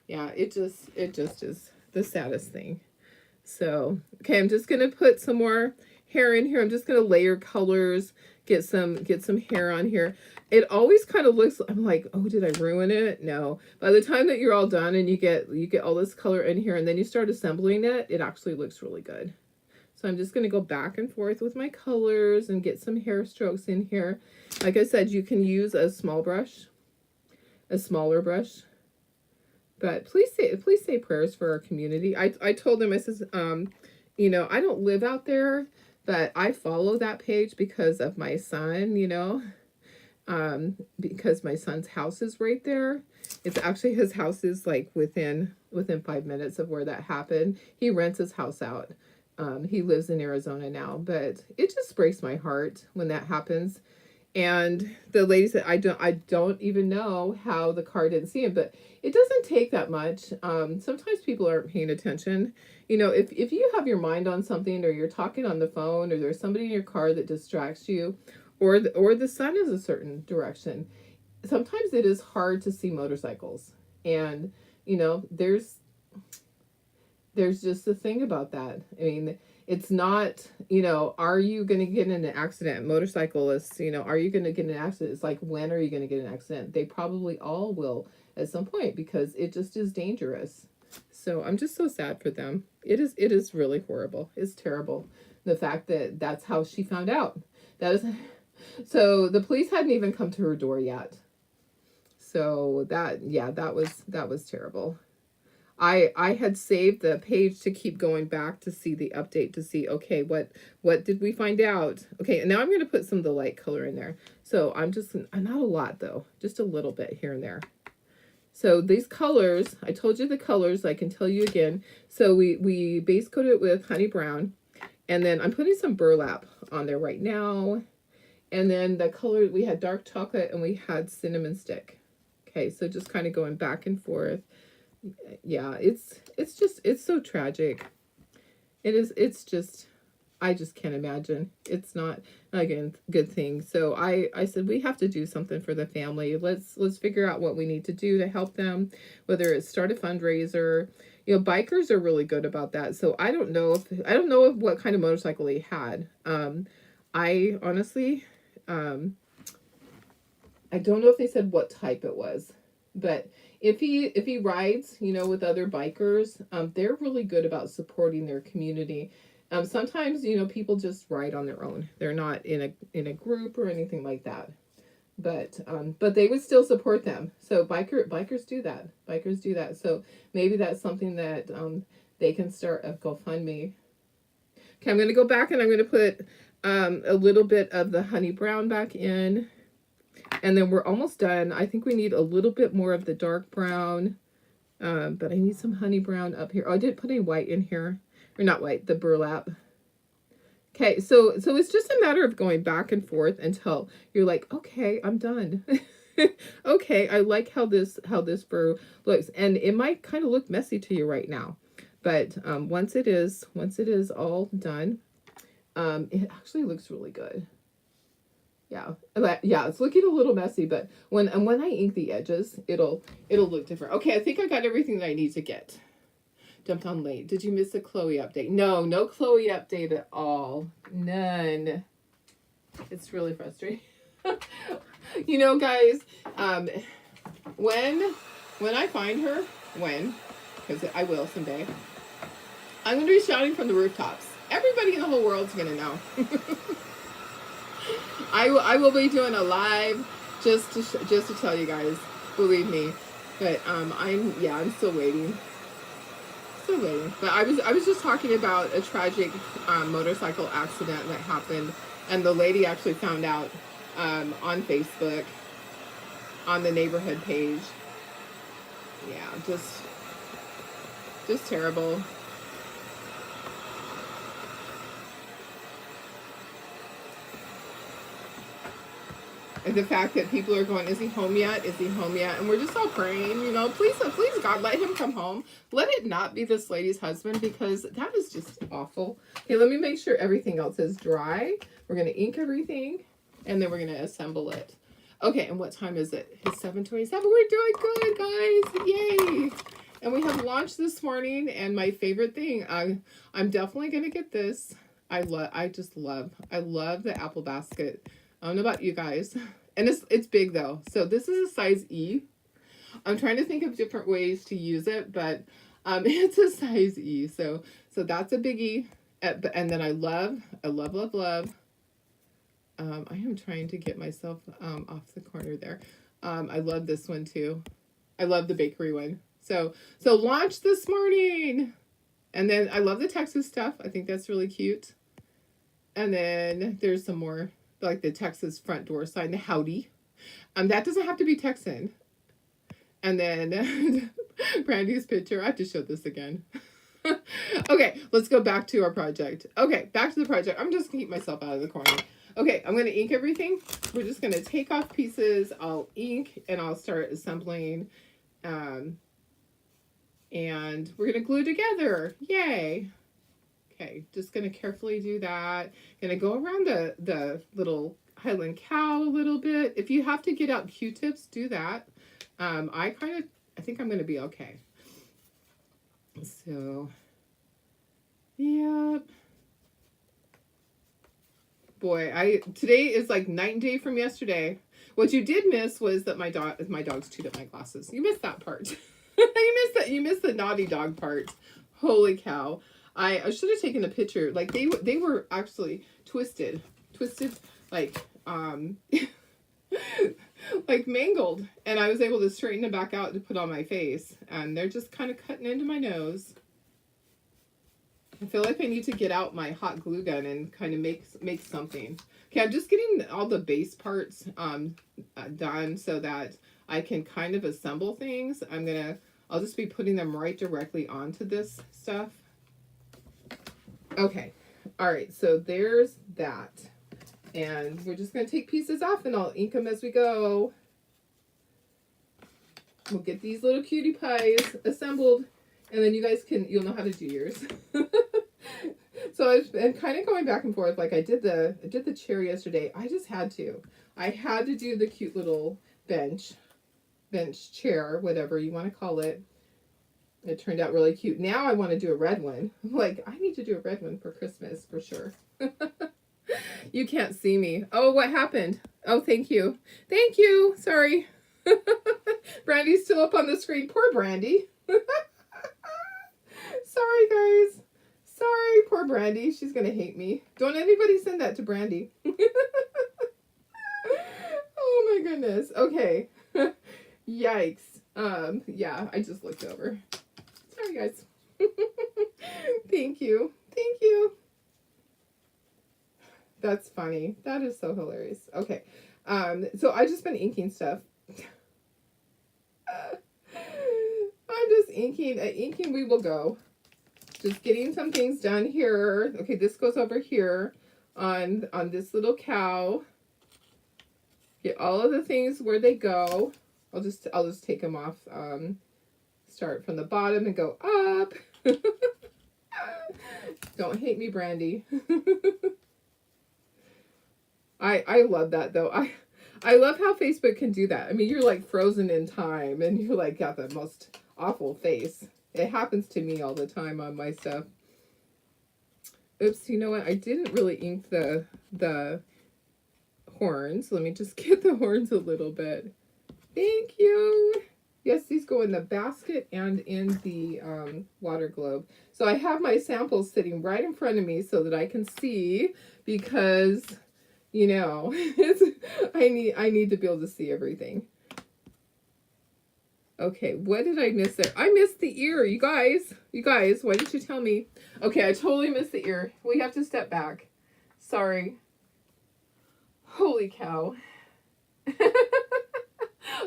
Yeah, it just is the saddest thing. So, okay, I'm just going to put some more hair in here. I'm just going to layer colors, get some hair on here. It always kind of looks, I'm like, oh, did I ruin it? No. By the time that you're all done and you get all this color in here and then you start assembling it, it actually looks really good. So I'm just going to go back and forth with my colors and get some hair strokes in here. Like I said, you can use a smaller brush. But please say prayers for our community. I told them, I says, I don't live out there, but I follow that page because of my son, because my son's house is right there. It's actually, his house is like within 5 minutes of where that happened. He rents his house out. He lives in Arizona now, but it just breaks my heart when that happens. And the lady said, I don't even know how the car didn't see him, but it doesn't take that much. Sometimes people aren't paying attention. If you have your mind on something, or you're talking on the phone, or there's somebody in your car that distracts you, or the sun is a certain direction, sometimes it is hard to see motorcycles. And, there's just a thing about that. I mean, it's not, are you going to get in an accident? Motorcyclists, are you going to get in an accident? It's like, when are you going to get in an accident? They probably all will at some point, because it just is dangerous. So I'm just so sad for them. It is really horrible. It's terrible. The fact that that's how she found out. That is, so the police hadn't even come to her door yet. So that was terrible. I had saved the page to keep going back to see the update, to see, okay, what did we find out? Okay, and now I'm going to put some of the light color in there. So I'm not a lot though, just a little bit here and there. So these colors, I told you the colors, I can tell you again. So we base coated it with honey brown, and then I'm putting some burlap on there right now. And then the color, we had dark chocolate and we had cinnamon stick. Okay, so just kind of going back and forth. Yeah, it's so tragic. It's just, I just can't imagine. It's not, again, good thing. So I said, we have to do something for the family. Let's figure out what we need to do to help them, whether it's start a fundraiser. Bikers are really good about that. So I don't know if what kind of motorcycle he had. I honestly, I don't know if they said what type it was, but if he rides, with other bikers, they're really good about supporting their community. Sometimes, people just ride on their own. They're not in a group or anything like that. But they would still support them. So bikers do that. Bikers do that. So maybe that's something that they can start a GoFundMe. Okay, I'm going to go back and I'm going to put a little bit of the honey brown back in. And then we're almost done. I think we need a little bit more of the dark brown. But I need some honey brown up here. Oh, I didn't put any white in here. Or not white, the burlap. Okay, so it's just a matter of going back and forth until you're like, okay, I'm done. Okay, I like how this fur looks. And it might kind of look messy to you right now. But once it is all done, it actually looks really good. Yeah, it's looking a little messy, but when I ink the edges, it'll look different. Okay, I think I got everything that I need to get. Jumped on late. Did you miss the Chloe update? No Chloe update at all. None. It's really frustrating. Guys, when I find her, because I will someday, I'm going to be shouting from the rooftops. Everybody in the whole world's going to know. I will be doing a live just to tell you guys, believe me. But I'm still waiting. But I was just talking about a tragic motorcycle accident that happened, and the lady actually found out on Facebook, on the neighborhood page. Yeah, just terrible. And the fact that people are going, is he home yet? Is he home yet? And we're just all praying, please God, let him come home. Let it not be this lady's husband, because that is just awful. Okay, let me make sure everything else is dry. We're going to ink everything, and then we're going to assemble it. Okay, and what time is it? It's 7:27. We're doing good, guys. Yay. And we have lunch this morning, and my favorite thing, I'm definitely going to get this. I love the apple basket. I don't know about you guys. And it's big though. So this is a size E. I'm trying to think of different ways to use it, but it's a size E. So that's a biggie. And then I love. I am trying to get myself off the corner there. I love this one too. I love the bakery one. So launch this morning. And then I love the Texas stuff. I think that's really cute. And then there's some more, like the Texas front door sign, the howdy. That doesn't have to be Texan. And then Brandy's picture. I have to show this again. Okay, let's go back to our project. Okay, back to the project. I'm just going to keep myself out of the corner. Okay, I'm going to ink everything. We're just going to take off pieces. I'll ink and I'll start assembling. And we're going to glue together. Yay. Okay, just going to carefully do that. Going to go around the little Highland cow a little bit. If you have to get out Q-tips, do that. I think I'm going to be okay. So, yep. Boy, today is like night and day from yesterday. What you did miss was that my dogs chewed up my glasses. You missed that part. You missed the naughty dog part. Holy cow. I should have taken a picture. Like they were actually twisted like like mangled, and I was able to straighten them back out to put on my face, and they're just kind of cutting into my nose. I feel like I need to get out my hot glue gun and kind of make something. Okay, I'm just getting all the base parts done so that I can kind of assemble things. I'll just be putting them right directly onto this stuff. Okay, all right, so there's that. And we're just going to take pieces off and I'll ink them as we go. We'll get these little cutie pies assembled, and then you guys you'll know how to do yours. So I've been kind of going back and forth. Like I did the chair yesterday. I just had to. I had to do the cute little bench chair, whatever you want to call it. It turned out really cute. Now I want to do a red one. I'm like, I need to do a red one for Christmas for sure. You can't see me. Oh, what happened? Oh, thank you. Thank you. Sorry. Brandy's still up on the screen. Poor Brandy. Sorry, guys. Sorry, poor Brandy. She's going to hate me. Don't anybody send that to Brandy. Oh, my goodness. Okay. Yikes. Yeah, I just looked over. Sorry, guys. Thank you. Thank you. That's funny. That is so hilarious. Okay. So I just been inking stuff. I'm just inking. At inking we will go. Just getting some things done here. Okay, this goes over here on this little cow. Get all of the things where they go. I'll just take them off. Start from the bottom and go up. Don't hate me, Brandy. I love that though. I love how Facebook can do that. I mean, you're like frozen in time and you're like got the most awful face. It happens to me all the time on my stuff. Oops, you know what? I didn't really ink the horns. Let me just get the horns a little bit. Thank you. Yes, these go in the basket and in the water globe. So I have my samples sitting right in front of me so that I can see, because you know, I need to be able to see everything. Okay, what did I miss there? I missed the ear, you guys. You guys, why didn't you tell me? Okay, I totally missed the ear. We have to step back. Sorry. Holy cow.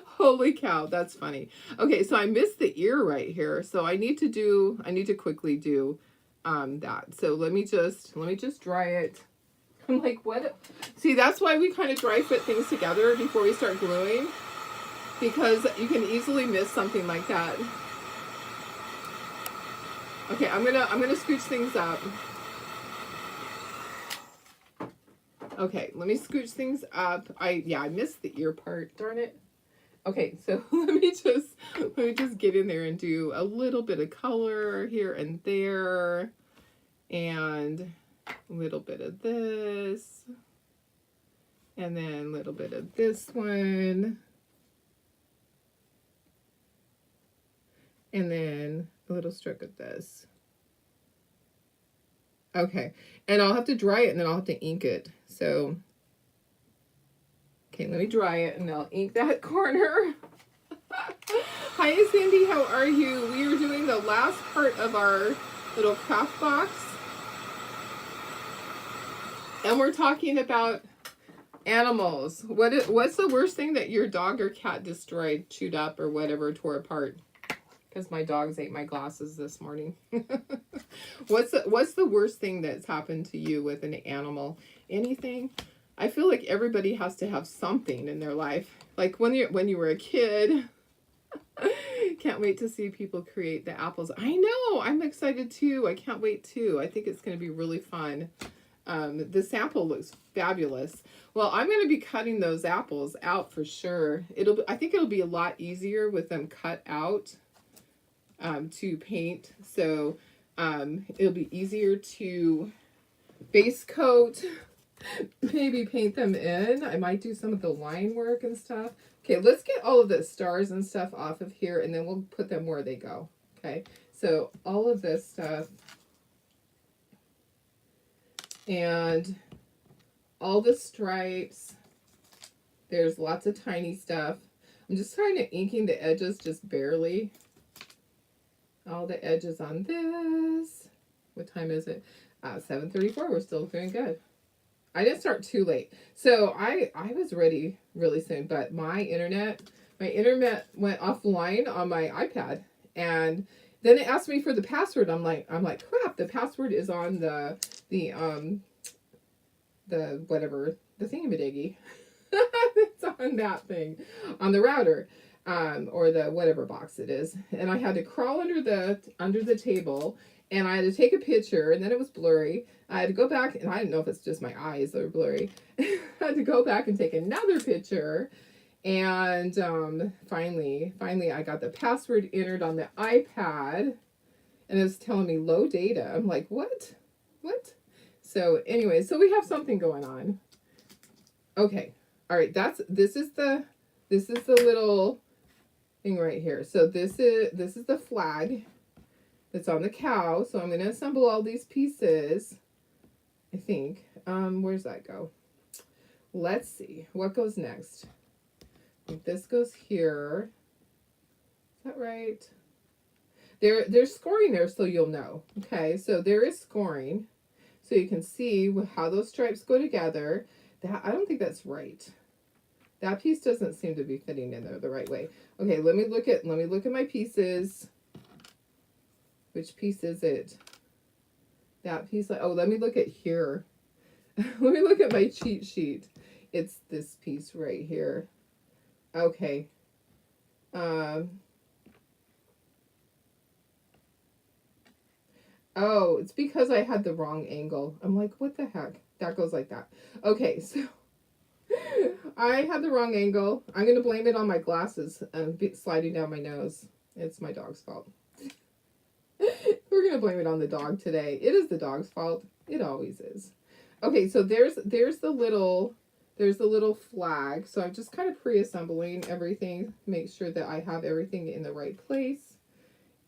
Holy cow, that's funny. Okay, so I missed the ear right here. So I need to quickly do that. So let me just dry it. I'm like, what? See, that's why we kind of dry fit things together before we start gluing, because you can easily miss something like that. Okay, I'm gonna scooch things up. Okay, let me scooch things up. I missed the ear part. Darn it. Okay, so let me just get in there and do a little bit of color here and there, and a little bit of this, and then a little bit of this one, and then a little stroke of this. Okay, and I'll have to dry it and then I'll have to ink it. So, okay, let me dry it and I'll ink that corner. Hi, Cindy, how are you? We are doing the last part of our little craft box. And we're talking about animals. What's the worst thing that your dog or cat destroyed, chewed up, or whatever, tore apart? Because my dogs ate my glasses this morning. What's the worst thing that's happened to you with an animal? Anything? I feel like everybody has to have something in their life. Like when you were a kid. Can't wait to see people create the apples. I know. I'm excited too. I can't wait too. I think it's going to be really fun. The sample looks fabulous. Well, I'm going to be cutting those apples out for sure. I think it'll be a lot easier with them cut out to paint. So it'll be easier to base coat, maybe paint them in. I might do some of the line work and stuff. Okay, let's get all of the stars and stuff off of here, and then we'll put them where they go. Okay, so all of this stuff and all the stripes. There's lots of tiny stuff. I'm just kind of inking the edges just barely. All the edges on this. What time is it? 7:34. We're still doing good. I didn't start too late. So I was ready really soon, but my internet went offline on my iPad, and then it asked me for the password. I'm like, crap, the password is on the whatever, the thingamadiggy. It's on that thing, on the router, or the whatever box it is. And I had to crawl under the table, and I had to take a picture, and then it was blurry. I had to go back, and I didn't know if it's just my eyes that were blurry. I had to go back and take another picture, and finally I got the password entered on the iPad, and it was telling me low data. I'm like, what? So anyway, so we have something going on. Okay, all right. This is the little thing right here. So this is the flag that's on the cow. So I'm going to assemble all these pieces. I think. Where's that go? Let's see. What goes next? I think this goes here. Is that right? There's scoring there, so you'll know. Okay, so there is scoring. So you can see how those stripes go together. I don't think that's right. That piece doesn't seem to be fitting in there the right way. Okay, let me look at my pieces. Which piece is it? That piece. Oh, let me look at here. Let me look at my cheat sheet. It's this piece right here. Okay. Oh, it's because I had the wrong angle. I'm like, what the heck? That goes like that. Okay, so I had the wrong angle. I'm going to blame it on my glasses sliding down my nose. It's my dog's fault. We're going to blame it on the dog today. It is the dog's fault. It always is. Okay, so there's the little flag. So I'm just kind of pre-assembling everything. Make sure that I have everything in the right place.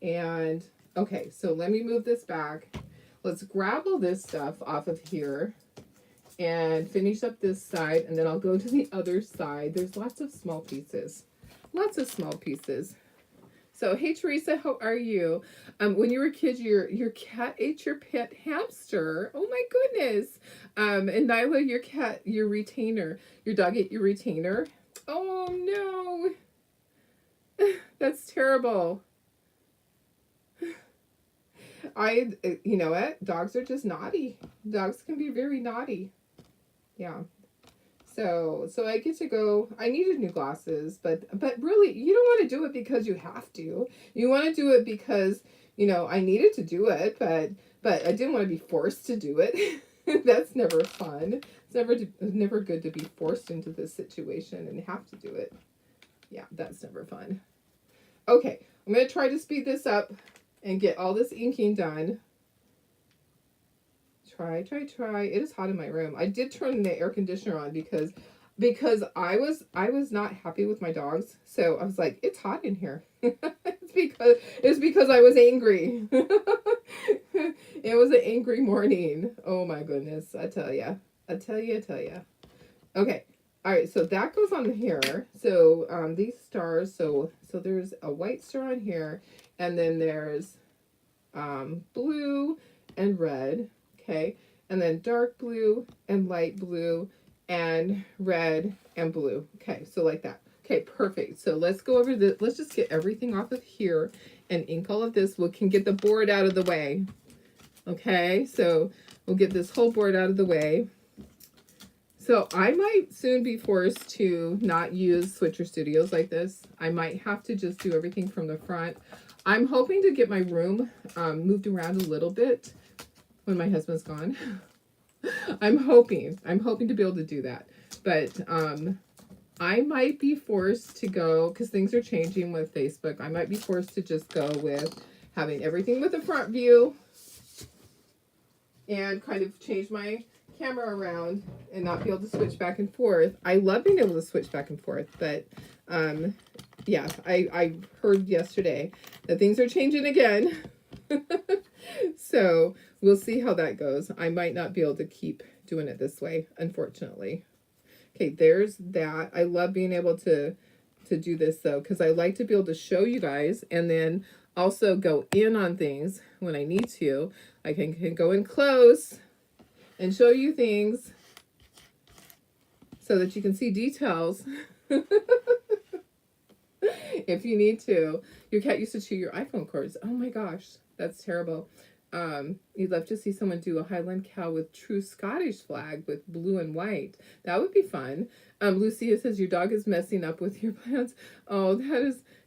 And okay, so let me move this back. Let's grab all this stuff off of here and finish up this side, and then I'll go to the other side. There's lots of small pieces. Lots of small pieces. So, hey Teresa, how are you? When you were a kid, your cat ate your pet hamster. Oh my goodness. And Nyla, your retainer, your dog ate your retainer. Oh no. That's terrible. You know what? Dogs are just naughty. Dogs can be very naughty. Yeah. So I get to go. I needed new glasses, but really, you don't want to do it because you have to. You want to do it because, I needed to do it, but I didn't want to be forced to do it. That's never fun. It's never good to be forced into this situation and have to do it. Yeah, that's never fun. Okay, I'm going to try to speed this up and get all this inking done. Try. It is hot in my room. I did turn the air conditioner on because I was not happy with my dogs. So I was like, it's hot in here. it's because I was angry. It was an angry morning. Oh my goodness. I tell ya. Okay. All right. So that goes on here. So these stars. So there's a white star on here, and then there's blue and red. Okay, and then dark blue and light blue and red and blue. Okay, so like that. Okay, perfect. So let's go over let's just get everything off of here and ink all of this. We can get the board out of the way. Okay, so we'll get this whole board out of the way. So I might soon be forced to not use Switcher Studios like this. I might have to just do everything from the front. I'm hoping to get my room moved around a little bit when my husband's gone. I'm hoping to be able to do that. But I might be forced to go, because things are changing with Facebook, I might be forced to just go with having everything with the front view and kind of change my camera around and not be able to switch back and forth. I love being able to switch back and forth, but yeah, I heard yesterday that things are changing again. So we'll see how that goes. I might not be able to keep doing it this way, unfortunately. Okay, there's that. I love being able to do this though, because I like to be able to show you guys and then also go in on things when I need to. I can go in close and show you things so that you can see details. If you need to. Your cat used to chew your iPhone cords. Oh my gosh, that's terrible. You'd love to see someone do a Highland cow with true Scottish flag with blue and white. That would be fun. Lucia says your dog is messing up with your plans. Oh,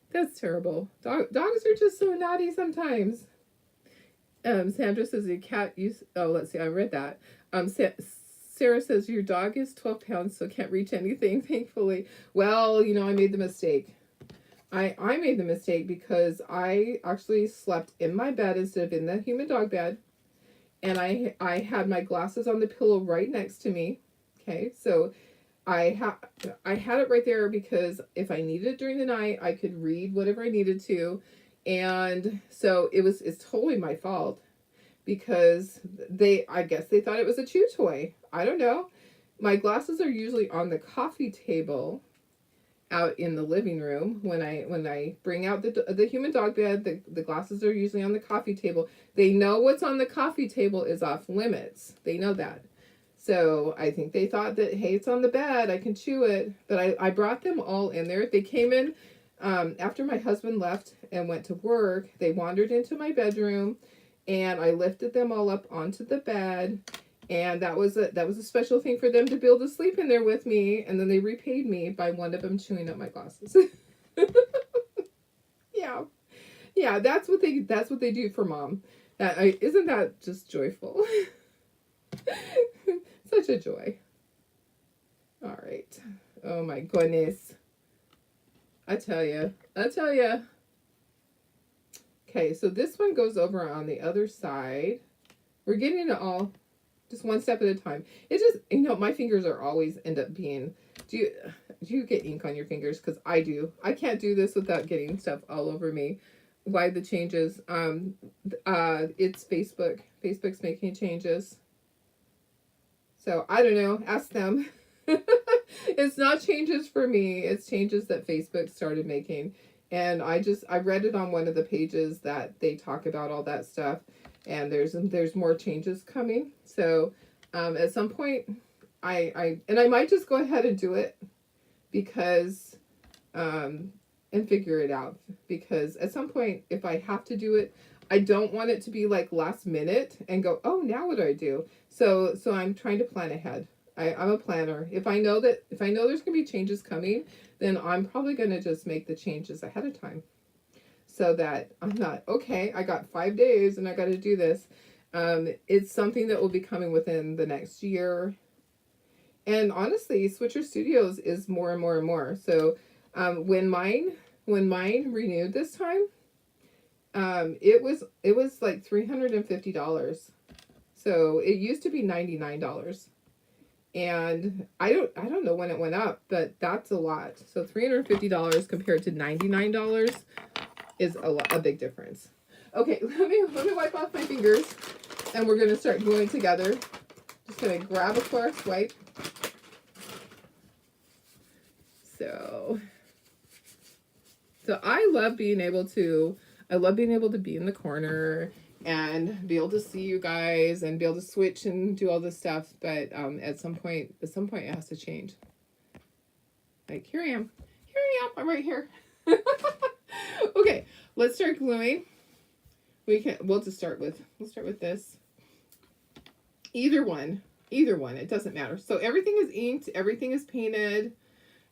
that's terrible. Dogs are just so naughty sometimes. Sandra says your cat used. Oh, let's see. I read that. Sarah says your dog is 12 pounds, so can't reach anything. Thankfully. Well, you know, I made the mistake. I made the mistake because I actually slept in my bed instead of in the human dog bed. And I had my glasses on the pillow right next to me. Okay, so I had it right there because if I needed it during the night, I could read whatever I needed to. And so it's totally my fault because I guess they thought it was a chew toy. I don't know. My glasses are usually on the coffee table out in the living room. When I bring out the human dog bed, the glasses are usually on the coffee table. They know what's on the coffee table is off limits. They know that. So I think they thought that, hey, it's on the bed, I can chew it. But I brought them all in there. They came in after my husband left and went to work. They wandered into my bedroom and I lifted them all up onto the bed. And that was a special thing for them to be able to sleep in there with me. And then they repaid me by one of them chewing up my glasses. Yeah, that's what they do for mom. Isn't that just joyful? Such a joy. All right. Oh my goodness. I tell you. Okay, so this one goes over on the other side. We're getting it all just one step at a time. It just, my fingers are always end up being, do you get ink on your fingers? Because I do. I can't do this without getting stuff all over me. Why the changes? It's Facebook. Facebook's making changes. So I don't know. Ask them. It's not changes for me. It's changes that Facebook started making. And I read it on one of the pages that they talk about all that stuff. And there's more changes coming. So at some point, I might just go ahead and do it because and figure it out. Because at some point, if I have to do it, I don't want it to be like last minute and go, oh, now what do I do? So I'm trying to plan ahead. I'm a planner. If I know there's gonna be changes coming, then I'm probably gonna just make the changes ahead of time. So that I'm not, okay, I got 5 days and I got to do this. It's something that will be coming within the next year. And honestly, Switcher Studios is more and more and more. So when mine renewed this time, it was like $350. So it used to be $99. And I don't know when it went up, but that's a lot. So $350 compared to $99 is a big difference. Okay, let me wipe off my fingers and we're gonna start gluing together. Just gonna grab a Clorox wipe. So I love being able to be in the corner and be able to see you guys and be able to switch and do all this stuff. But at some point it has to change. Like here I am, I'm right here. Okay, let's start gluing. We'll just start with this. Either one. Either one, it doesn't matter. So everything is inked, everything is painted.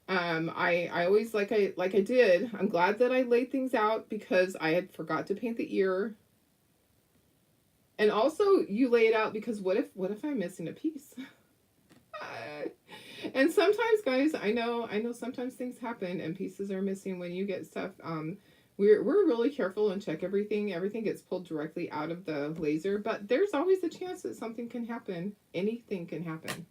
I always like I did. I'm glad that I laid things out because I had forgot to paint the ear. And also you lay it out because what if I'm missing a piece? And sometimes, guys, I know sometimes things happen and pieces are missing when you get stuff. We're really careful and check everything. Everything gets pulled directly out of the laser, but there's always a chance that something can happen. Anything can happen.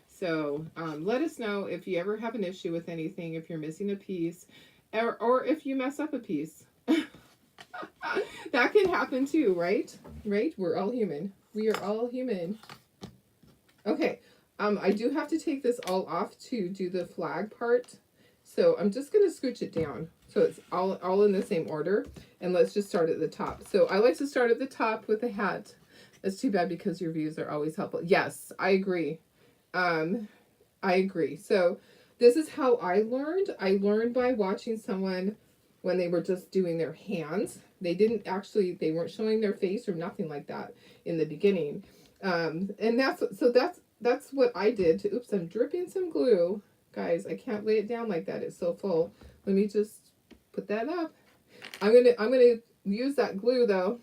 So let us know if you ever have an issue with anything, if you're missing a piece, or if you mess up a piece. That can happen too, right? Right? We're all human. We are all human. Okay. I do have to take this all off to do the flag part. So I'm just going to scooch it down. So it's all in the same order. And let's just start at the top. So I like to start at the top with the hat. That's too bad because your views are always helpful. Yes, I agree. I agree. So this is how I learned. I learned by watching someone when they were just doing their hands. They weren't showing their face or nothing like that in the beginning. And that's what I did to, oops, I'm dripping some glue. Guys, I can't lay it down like that. It's so full. Let me just put that up. I'm gonna use that glue though.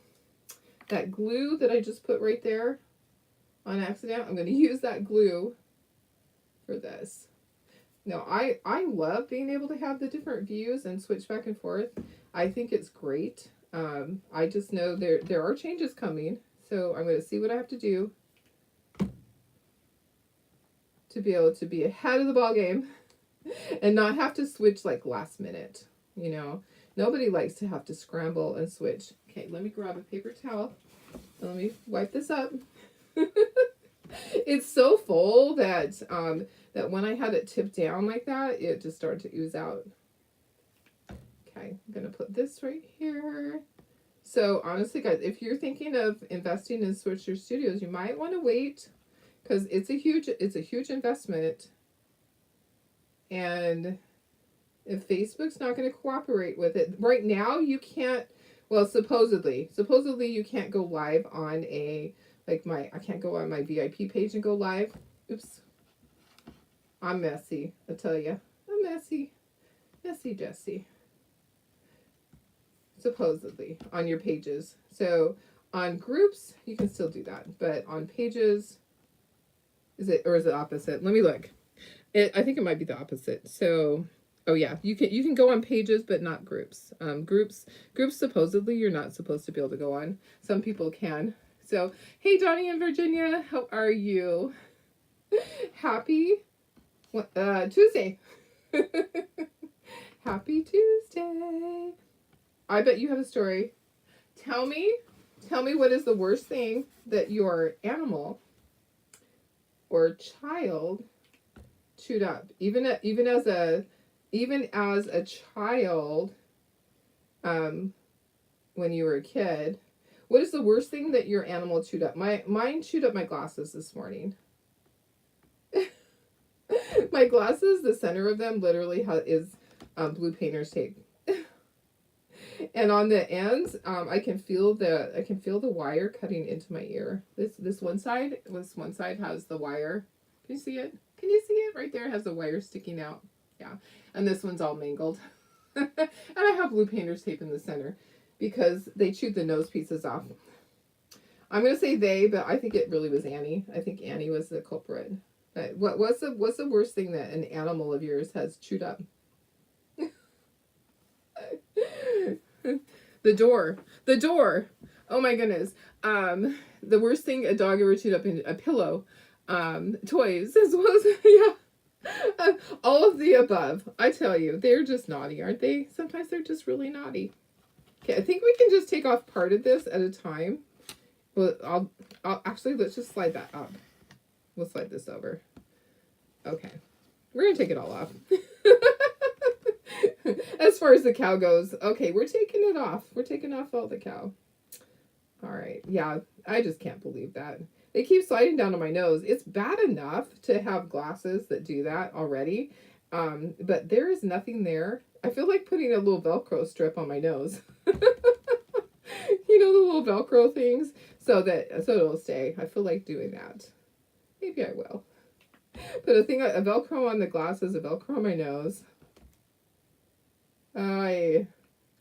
That glue that I just put right there on accident. I'm gonna use that glue for this. No, I love being able to have the different views and switch back and forth. I think it's great. I just know there are changes coming, so I'm gonna see what I have to do to be able to be ahead of the ball game and not have to switch like last minute. You know, nobody likes to have to scramble and switch. Okay, let me grab a paper towel and let me wipe this up. It's so full that that when I had it tipped down like that, it just started to ooze out. Okay, I'm gonna put this right here. So honestly, guys, if you're thinking of investing in Switcher Studios, you might want to wait because it's a huge investment. And if Facebook's not going to cooperate with it right now, you can't. Well, supposedly you can't go live on I can't go on my VIP page and go live. Oops. I'm messy, I tell you. I'm messy Jessie. Supposedly on your pages. So on groups you can still do that, but on pages, is it opposite? Let me look. I think it might be the opposite. So, oh yeah, you can go on pages, but not groups. Groups supposedly you're not supposed to be able to go on. Some people can. So, hey Donnie in Virginia, how are you? Happy Tuesday. Happy Tuesday. I bet you have a story. Tell me what is the worst thing that your animal or child chewed up, even as a child, when you were a kid. What is the worst thing that your animal chewed up? Mine chewed up my glasses this morning. My glasses, the center of them literally is blue painter's tape, and on the ends, I can feel the wire cutting into my ear. This one side has the wire. Can you see it? Can you see it? Right there, it has the wire sticking out. Yeah. And this one's all mangled. And I have blue painter's tape in the center because they chewed the nose pieces off. I'm going to say they, but I think it really was Annie. I think Annie was the culprit. But what's the worst thing that an animal of yours has chewed up? The door. Oh my goodness. The worst thing a dog ever chewed up in a pillow. Toys as well as, yeah, all of the above. I tell you, they're just naughty, aren't they? Sometimes they're just really naughty. Okay, I think we can just take off part of this at a time. Well, I'll actually, let's just slide that up. We'll slide this over. Okay, we're gonna take it all off. As far as the cow goes, okay, we're taking it off. We're taking off all the cow. All right, yeah, I just can't believe that. They keep sliding down on my nose. It's bad enough to have glasses that do that already, but there is nothing there. I feel like putting a little Velcro strip on my nose. You know, the little Velcro things, so it'll stay. I feel like doing that. Maybe I will. Put a Velcro on the glasses, a Velcro on my nose. I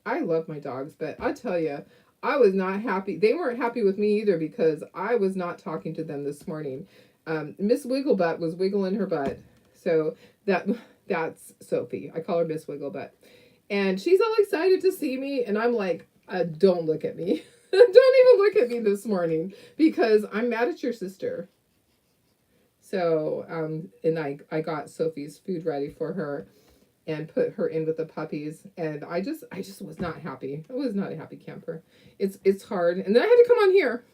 love my dogs, but I tell you, I was not happy. They weren't happy with me either because I was not talking to them this morning. Miss Wigglebutt was wiggling her butt. So that's Sophie. I call her Miss Wigglebutt. And she's all excited to see me. And I'm like, don't look at me. Don't even look at me this morning because I'm mad at your sister. So, and I got Sophie's food ready for her and put her in with the puppies, and I just was not happy. I was not a happy camper. It's hard, and then I had to come on here.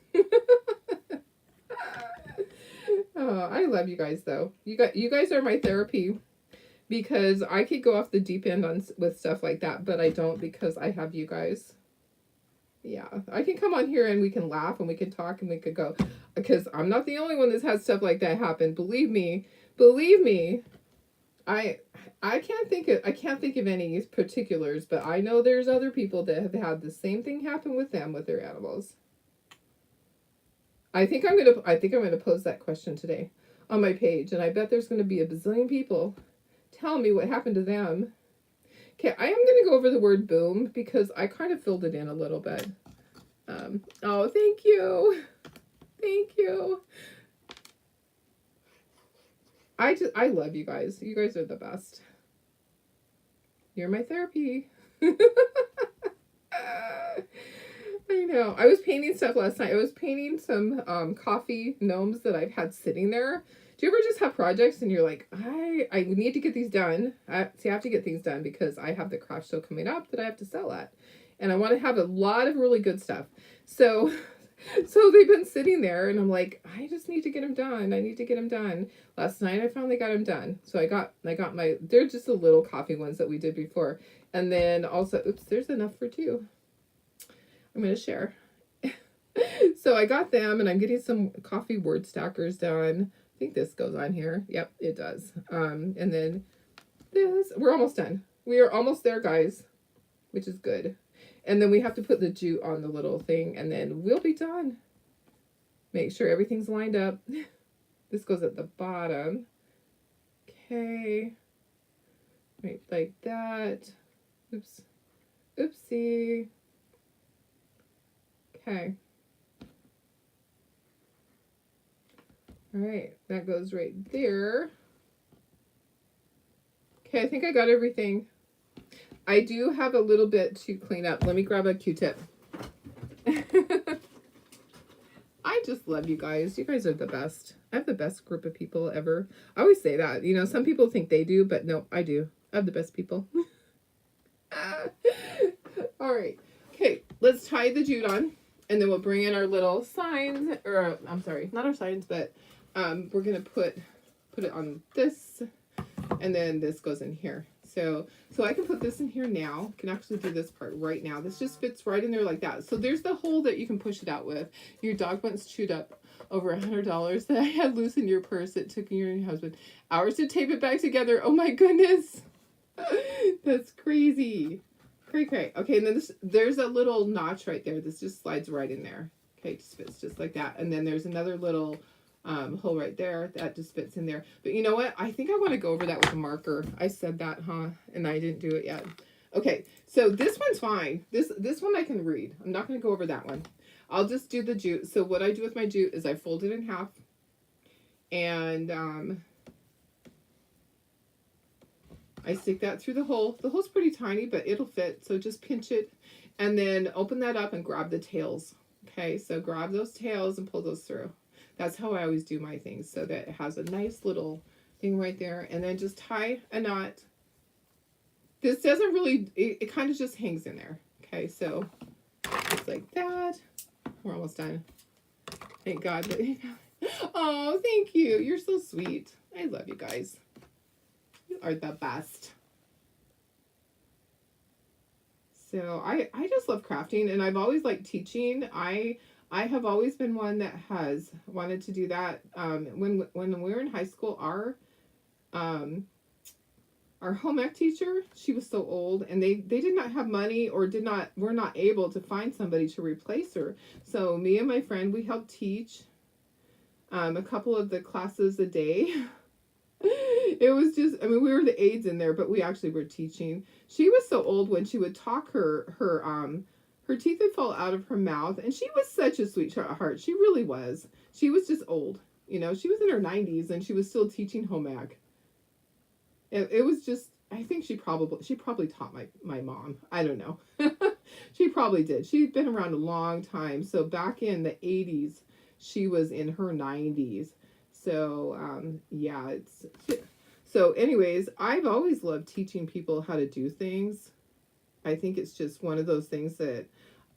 Oh, I love you guys though. You guys are my therapy because I could go off the deep end with stuff like that, but I don't because I have you guys. Yeah, I can come on here and we can laugh and we can talk and we could go because I'm not the only one that's had stuff like that happen. Believe me. I can't think of any particulars, but I know there's other people that have had the same thing happen with them with their animals. I think I'm gonna pose that question today on my page, and I bet there's gonna be a bazillion people telling me what happened to them. Okay, I am gonna go over the word boom because I kind of filled it in a little bit. Oh, thank you. I love you guys. You guys are the best. You're my therapy. I know. I was painting stuff last night. I was painting some coffee gnomes that I've had sitting there. Do you ever just have projects and you're like, I need to get these done. I have to get things done because I have the craft show coming up that I have to sell at. And I want to have a lot of really good stuff. So they've been sitting there and I'm like, I just need to get them done. I need to get them done. Last night I finally got them done. So I got my, they're just the little coffee ones that we did before. And then also, oops, there's enough for two. I'm going to share. So I got them and I'm getting some coffee word stackers done. I think this goes on here. Yep, it does. And then this, we're almost done. We are almost there, guys, which is good. And then we have to put the jute on the little thing and then we'll be done. Make sure everything's lined up. This goes at the bottom. Okay. Right, like that. Oops. Oopsie. Okay. All right, that goes right there. Okay, I think I got everything. I do have a little bit to clean up. Let me grab a Q-tip. I just love you guys. You guys are the best. I have the best group of people ever. I always say that. You know, some people think they do, but no, I do. I have the best people. All right. Okay, let's tie the jute on. And then we'll bring in our little signs. Or, I'm sorry, not our signs, but we're going to put it on this. And then this goes in here. So I can put this in here now. I can actually do this part right now. This just fits right in there like that. So there's the hole that you can push it out with. Your dog once chewed up over $100 that I had loose in your purse. It took you and your husband hours to tape it back together. Oh my goodness. That's crazy. Cray. Okay, and then there's a little notch right there. This just slides right in there. Okay, it just fits just like that. And then there's another little hole right there that just fits in there. But you know what? I think I want to go over that with a marker. I said that, huh? And I didn't do it yet. Okay, so this one's fine. This one I can read. I'm not going to go over that one. I'll just do the jute. So what I do with my jute is I fold it in half. And I stick that through the hole. The hole's pretty tiny, but it'll fit. So just pinch it. And then open that up and grab the tails. Okay, so grab those tails and pull those through. That's how I always do my things, so that it has a nice little thing right there. And then just tie a knot. This doesn't really, it kind of just hangs in there. Okay, so just like that. We're almost done. Thank God. Oh, thank you. You're so sweet. I love you guys. You are the best. So I just love crafting, and I've always liked teaching. I have always been one that has wanted to do that. When we were in high school, our home ec teacher, she was so old, and they did not have money or were not able to find somebody to replace her. So me and my friend, we helped teach a couple of the classes a day. It was just, I mean, we were the aides in there, but we actually were teaching. She was so old when she would talk, her teeth would fall out of her mouth, and she was such a sweetheart. She really was. She was just old. You know, she was in her 90s and she was still teaching home ec. It was just, I think she probably taught my mom. I don't know. She probably did. She'd been around a long time. So back in the 80s, she was in her 90s. So yeah, so anyways, I've always loved teaching people how to do things. I think it's just one of those things that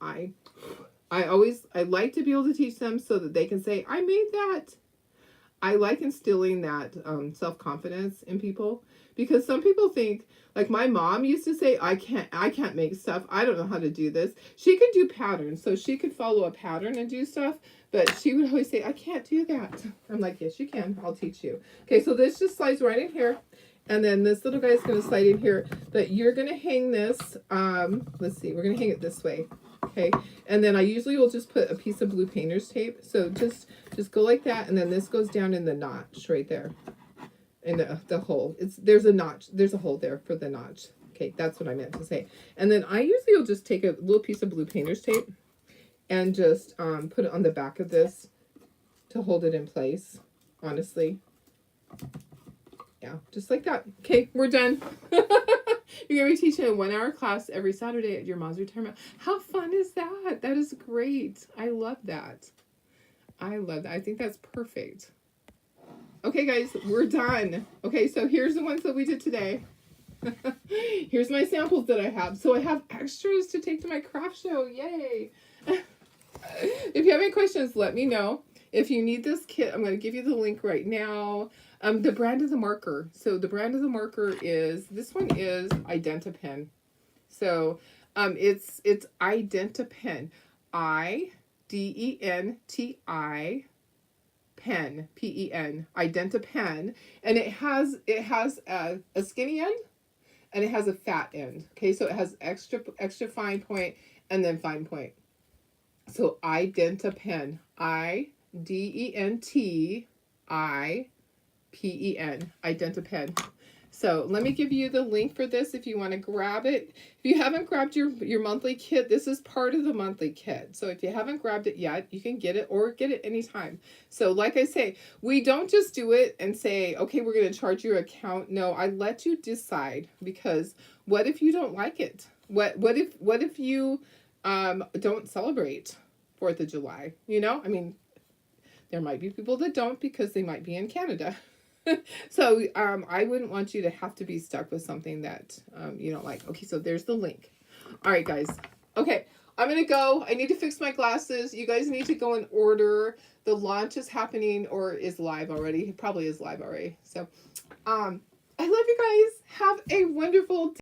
I I like to be able to teach them so that they can say, I made that. I like instilling that self-confidence in people, because some people think, like my mom used to say, I can't make stuff. I don't know how to do this. She could do patterns, so she could follow a pattern and do stuff, but she would always say, I can't do that. I'm like, yes, you can. I'll teach you. Okay, so this just slides right in here. And then this little guy is going to slide in here, but you're going to hang this, let's see, we're going to hang it this way. Okay, and then I usually will just put a piece of blue painter's tape. So just go like that, and then this goes down in the notch right there, in the hole. There's a notch, there's a hole there for the notch. Okay, that's what I meant to say. And then I usually will just take a little piece of blue painter's tape and just put it on the back of this to hold it in place. Honestly, yeah, just like that. Okay, we're done. You're going to be teaching a 1-hour class every Saturday at your mom's retirement. How fun is that? That is great. I love that. I love that. I think that's perfect. Okay, guys, we're done. Okay, so here's the ones that we did today. Here's my samples that I have. So I have extras to take to my craft show. Yay. If you have any questions, let me know. If you need this kit, I'm going to give you the link right now. The brand of the marker. So the brand of the marker is, this one is Identi-Pen. So it's Identi-Pen. I-D-E-N-T-I pen, P-E-N, Identi-Pen. And it has a skinny end and it has a fat end. Okay, so it has extra fine point and then fine point. So Identi-Pen, I-D-E-N-T-I-P-E-N, Identi-Pen. So let me give you the link for this if you want to grab it. If you haven't grabbed your monthly kit, this is part of the monthly kit. So if you haven't grabbed it yet, you can get it or get it anytime. So like I say, we don't just do it and say, okay, we're going to charge your account. No, I let you decide, because what if you don't like it? What if you don't celebrate 4th of July? You know, I mean, there might be people that don't because they might be in Canada. So I wouldn't want you to have to be stuck with something that you don't like. Okay, so there's the link. All right, guys. Okay, I'm going to go. I need to fix my glasses. You guys need to go and order. The launch is happening or is live already. It probably is live already. So I love you guys. Have a wonderful day.